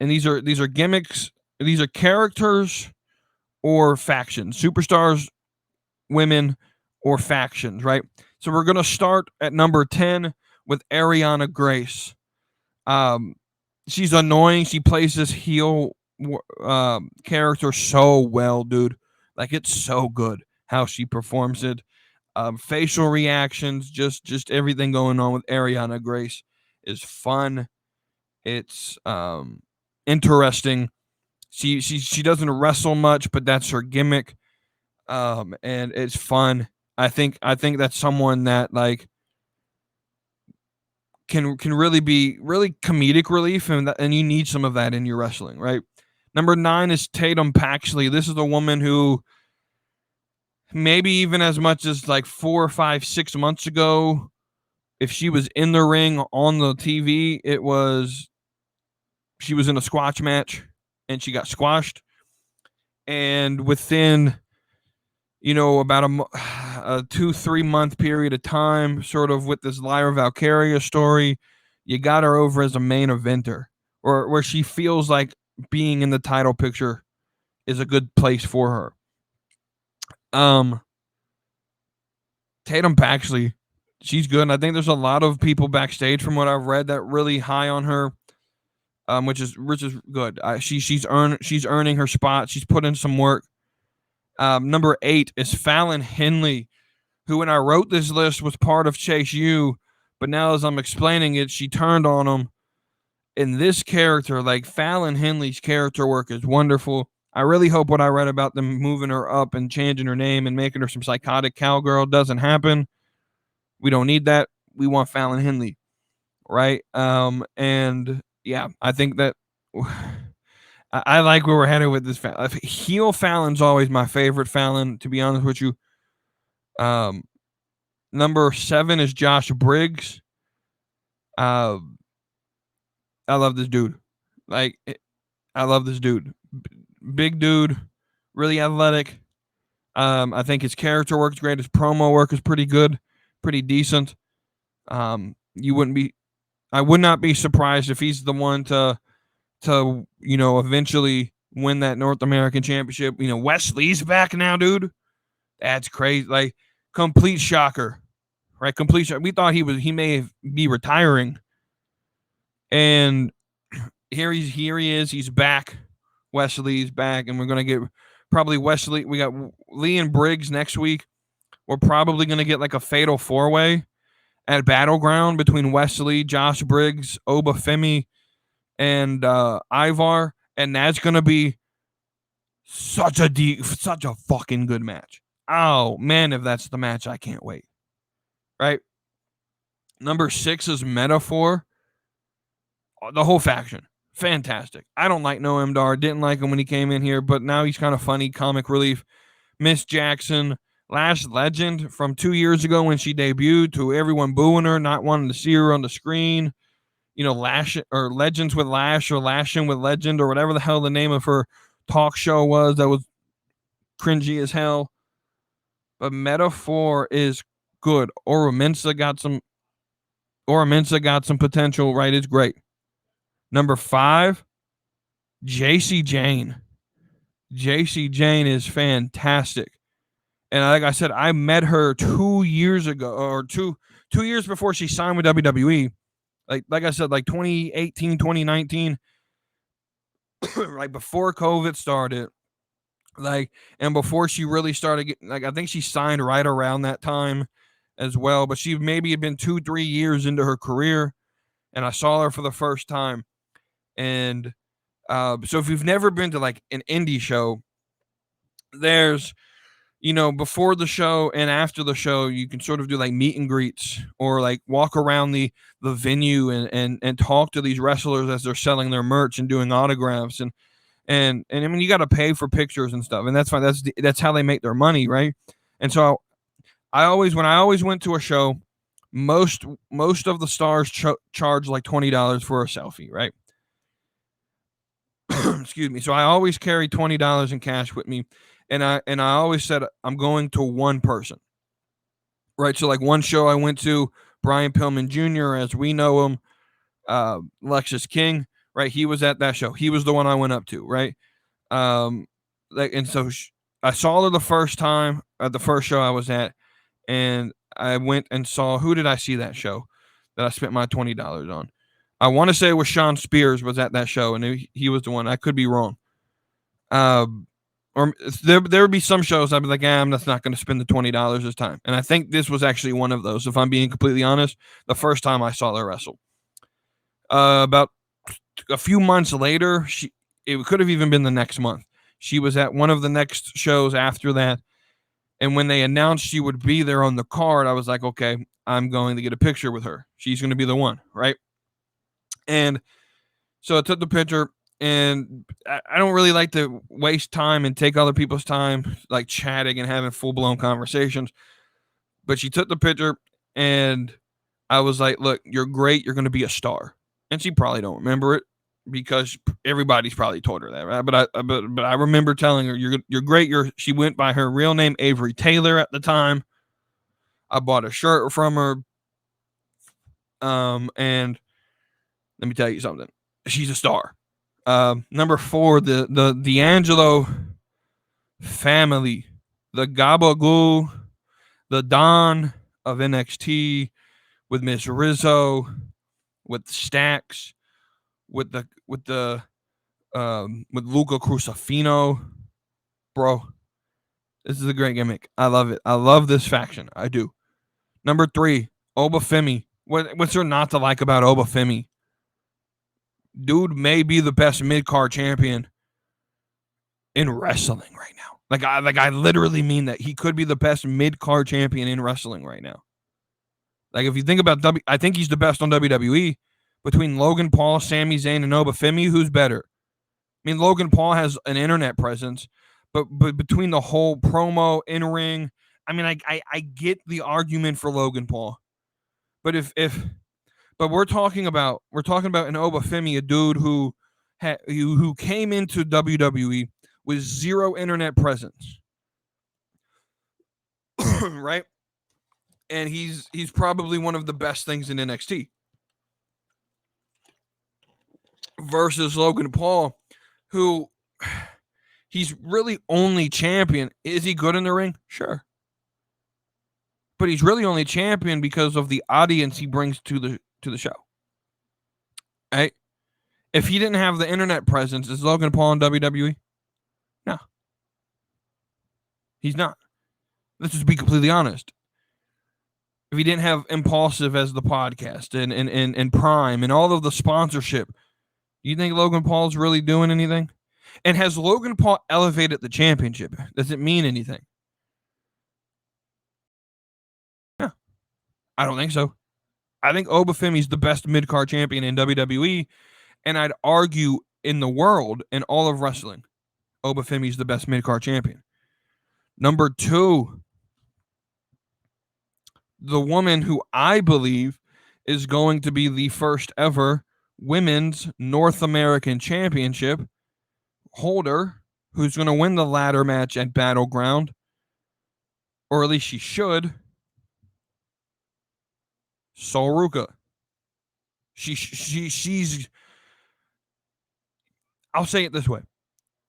And these are gimmicks. These are characters or factions. Superstars, women, or factions, right? So we're going to start at number 10 with Ariana Grace. She's annoying. She plays this heel character so well, dude. Like, it's so good how she performs it. Facial reactions, just everything going on with Ariana Grace is fun. It's interesting. She doesn't wrestle much, but that's her gimmick. And it's fun. I think that's someone that like can really be really comedic relief, and you need some of that in your wrestling, right? Number 9 is Tatum Paxley. This is a woman who maybe even as much as like 4, 5, 6 months ago, if she was in the ring on the TV, she was in a squash match and she got squashed. And within, about a 2-3 month period of time, sort of with this Lyra Valkyria story, you got her over as a main eventer, or where she feels like being in the title picture is a good place for her. Tatum Paxley, she's good. And I think there's a lot of people backstage from what I've read that really high on her, which is good. She's earning her spot. She's put in some work. Number 8 is Fallon Henley, who when I wrote this list was part of Chase U, but now as I'm explaining it, she turned on him. In this character, like Fallon Henley's character work is wonderful. I really hope what I read about them moving her up and changing her name and making her some psychotic cowgirl doesn't happen. We don't need that. We want Fallon Henley, right? And yeah, I think that I like where we're headed with this. Heel Fallon's always my favorite Fallon, to be honest with you. Number 7 is Josh Briggs. I love this dude. Like, I love this dude. Big dude, really athletic. I think his character work is great. His promo work is pretty good, pretty decent. I would not be surprised if he's the one to eventually win that North American Championship. Wesley's back now, dude. That's crazy. Like, complete shocker, right? Complete shocker. We thought he may be retiring, and here he is. He's back. Wesley's back, and we're gonna get probably Wesley. We got Lee and Briggs next week. We're probably gonna get like a fatal 4-way at Battleground between Wesley, Josh Briggs, Oba Femi, and Ivar, and that's gonna be such a fucking good match. Oh man, if that's the match, I can't wait. Right? Number 6 is Metaphor. The whole faction. Fantastic. I don't like Noam Dar. Didn't like him when he came in here, but now he's kind of funny, comic relief. Miss Jackson, Lash Legend from 2 years ago when she debuted, to everyone booing her, not wanting to see her on the screen. Lash or Legends with Lash or Lashing with Legend or whatever the hell the name of her talk show was that was cringy as hell. But Metaphor is good. Ora Mensa got some potential, right? It's great. Number 5, JC Jane. JC Jane is fantastic. And like I said, I met her 2 years ago, or two years before she signed with WWE. Like I said, like 2018, 2019, right before COVID started. And before she really started getting, I think she signed right around that time as well. But she maybe had been 2-3 years into her career, and I saw her for the first time. And so if you've never been to like an indie show, there's, before the show and after the show, you can sort of do like meet and greets or like walk around the venue and talk to these wrestlers as they're selling their merch and doing autographs. And I mean, you got to pay for pictures and stuff, and that's fine. That's how they make their money, right? And so when I always went to a show, most of the stars charge like $20 for a selfie, right? Excuse me. So I always carry $20 in cash with me, and I always said I'm going to one person, right? So like one show I went to, Brian Pillman Jr., as we know him, Lexus King, right? He was at that show. He was the one I went up to, right? And so I saw her the first time at the first show I was at, and I went and saw, who did I see that show that I spent my $20 on? I want to say it was Sean Spears was at that show, and he was the one. I could be wrong. Or there would be some shows I'd be like, I'm just not going to spend the $20 this time. And I think this was actually one of those, if I'm being completely honest, the first time I saw her wrestle. About a few months later, it could have even been the next month. She was at one of the next shows after that. And when they announced she would be there on the card, I was like, okay, I'm going to get a picture with her. She's going to be the one, right? And so I took the picture, and I don't really like to waste time and take other people's time, like chatting and having full-blown conversations. But she took the picture, and I was like, look, you're great. You're going to be a star. And she probably don't remember it because everybody's probably told her that, right? But I remember telling her, you're great. She went by her real name, Avery Taylor, at the time. I bought a shirt from her. And let me tell you something. She's a star. Number 4, the D'Angelo family, the Gabagool, the Don of NXT with Miss Rizzo, with Stacks, with Luca Crucifino, bro. This is a great gimmick. I love it. I love this faction. I do. Number 3, Obafemi. What's there not to like about Obafemi? Dude may be the best mid-card champion in wrestling right now. I literally mean that. He could be the best mid-card champion in wrestling right now. Like, if you think about I think he's the best on WWE. Between Logan Paul, Sami Zayn, and Obafemi, who's better? I mean, Logan Paul has an internet presence, but between the whole promo, in-ring, I mean, I get the argument for Logan Paul. But but we're talking about an Obafemi, a dude who came into WWE with zero internet presence. Right? And he's probably one of the best things in NXT. Versus Logan Paul, who he's really only champion. Is he good in the ring? Sure. But he's really only champion because of the audience he brings to the show. Right? If he didn't have the internet presence, is Logan Paul in WWE? No. He's not. Let's just be completely honest. If he didn't have Impulsive as the podcast and Prime and all of the sponsorship, do you think Logan Paul's really doing anything? And has Logan Paul elevated the championship? Does it mean anything? No. I don't think so. I think Obafemi's the best mid-card champion in WWE, and I'd argue in the world, in all of wrestling, Obafemi's the best mid-card champion. Number 2, the woman who I believe is going to be the first ever Women's North American Championship holder, who's going to win the ladder match at Battleground, or at least she should. Sol Ruca. She's. I'll say it this way: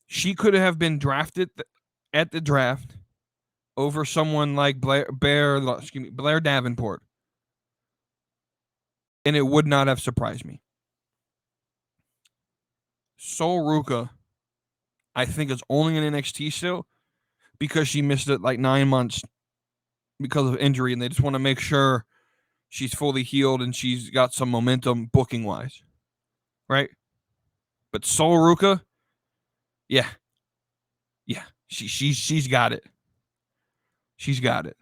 she could have been drafted at the draft over someone like Blair Davenport, and it would not have surprised me. Sol Ruca, I think, is only in NXT still because she missed it like 9 months because of injury, and they just want to make sure she's fully healed and she's got some momentum booking wise, right? But Sol Ruca, yeah, she's got it. She's got it.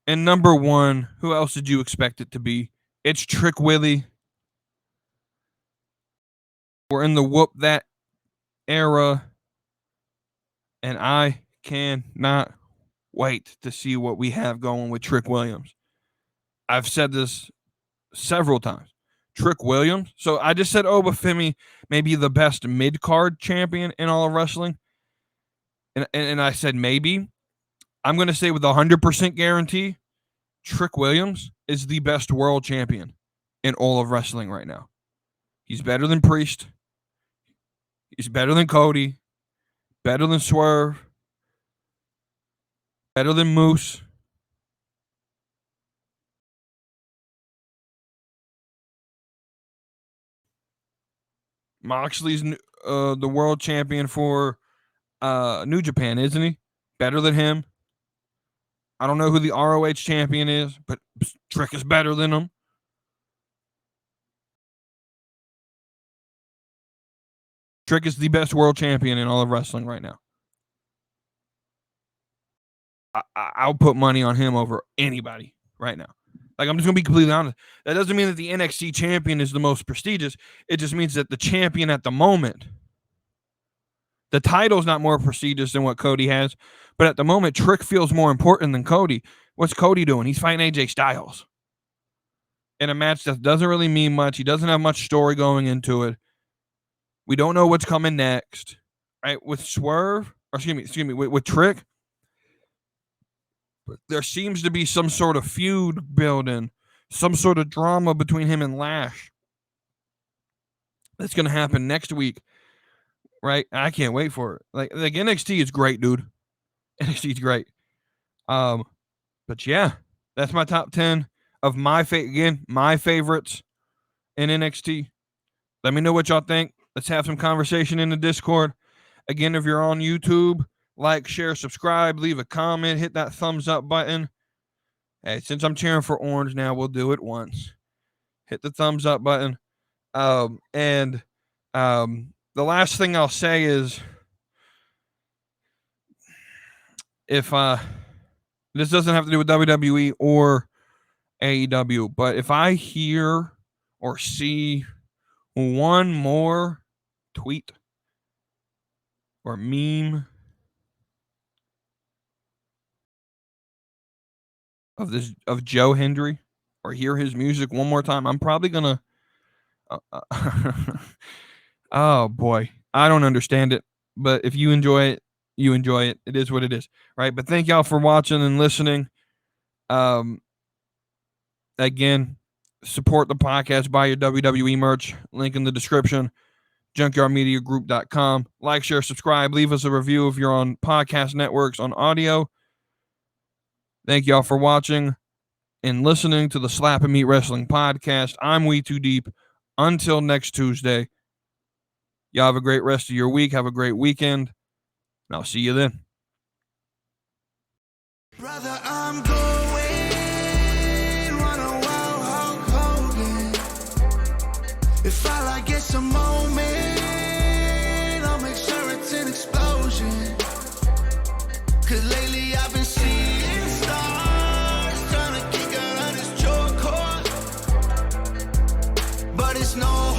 And number 1, who else did you expect it to be? It's Trick Willie. We're in the whoop that era, and I cannot wait to see what we have going with Trick Williams. I've said this several times. Trick Williams. So I just said Obafemi may be the best mid-card champion in all of wrestling. And I said maybe. I'm going to say with 100% guarantee, Trick Williams is the best world champion in all of wrestling right now. He's better than Priest. He's better than Cody. Better than Swerve. Better than Moose. Moxley's the world champion for New Japan, isn't he? Better than him. I don't know who the ROH champion is, but Trick is better than him. Trick is the best world champion in all of wrestling right now. I'll put money on him over anybody right now. Like, I'm just going to be completely honest. That doesn't mean that the NXT champion is the most prestigious. It just means that the champion at the moment, the title's not more prestigious than what Cody has, but at the moment, Trick feels more important than Cody. What's Cody doing? He's fighting AJ Styles in a match that doesn't really mean much. He doesn't have much story going into it. We don't know what's coming next, right? With Swerve, or excuse me, with Trick, there seems to be some sort of feud building, some sort of drama between him and Lash. That's going to happen next week, right? I can't wait for it. Like NXT is great, dude. NXT is great. But yeah, that's my top 10 of my favorites in NXT. Let me know what y'all think. Let's have some conversation in the Discord. Again, if you're on YouTube, like, share, subscribe, leave a comment, hit that thumbs up button. Hey, since I'm cheering for Orange now, we'll do it once. Hit the thumbs up button. And the last thing I'll say is, if this doesn't have to do with WWE or AEW, but if I hear or see one more tweet or meme of Joe Hendry, or hear his music one more time, I'm probably gonna oh boy, I don't understand it, but if you enjoy it, you enjoy it. It is what it is, right? But thank y'all for watching and listening. Again, support the podcast, buy your WWE merch, link in the description, junkyardmediagroup.com. Like, share, subscribe, leave us a review if you're on podcast networks on audio. Thank y'all for watching and listening to the Slap and Meat Wrestling podcast. I'm WeTooDeep. Until next Tuesday, y'all have a great rest of your week. Have a great weekend, and I'll see you then. Brother, I'm going run a wild Hulk Hogan. If all I get's a moment, I'll make sure it's an explosion. Cause lately I've been seeing stars trying to kick out of this chokehold, but it's no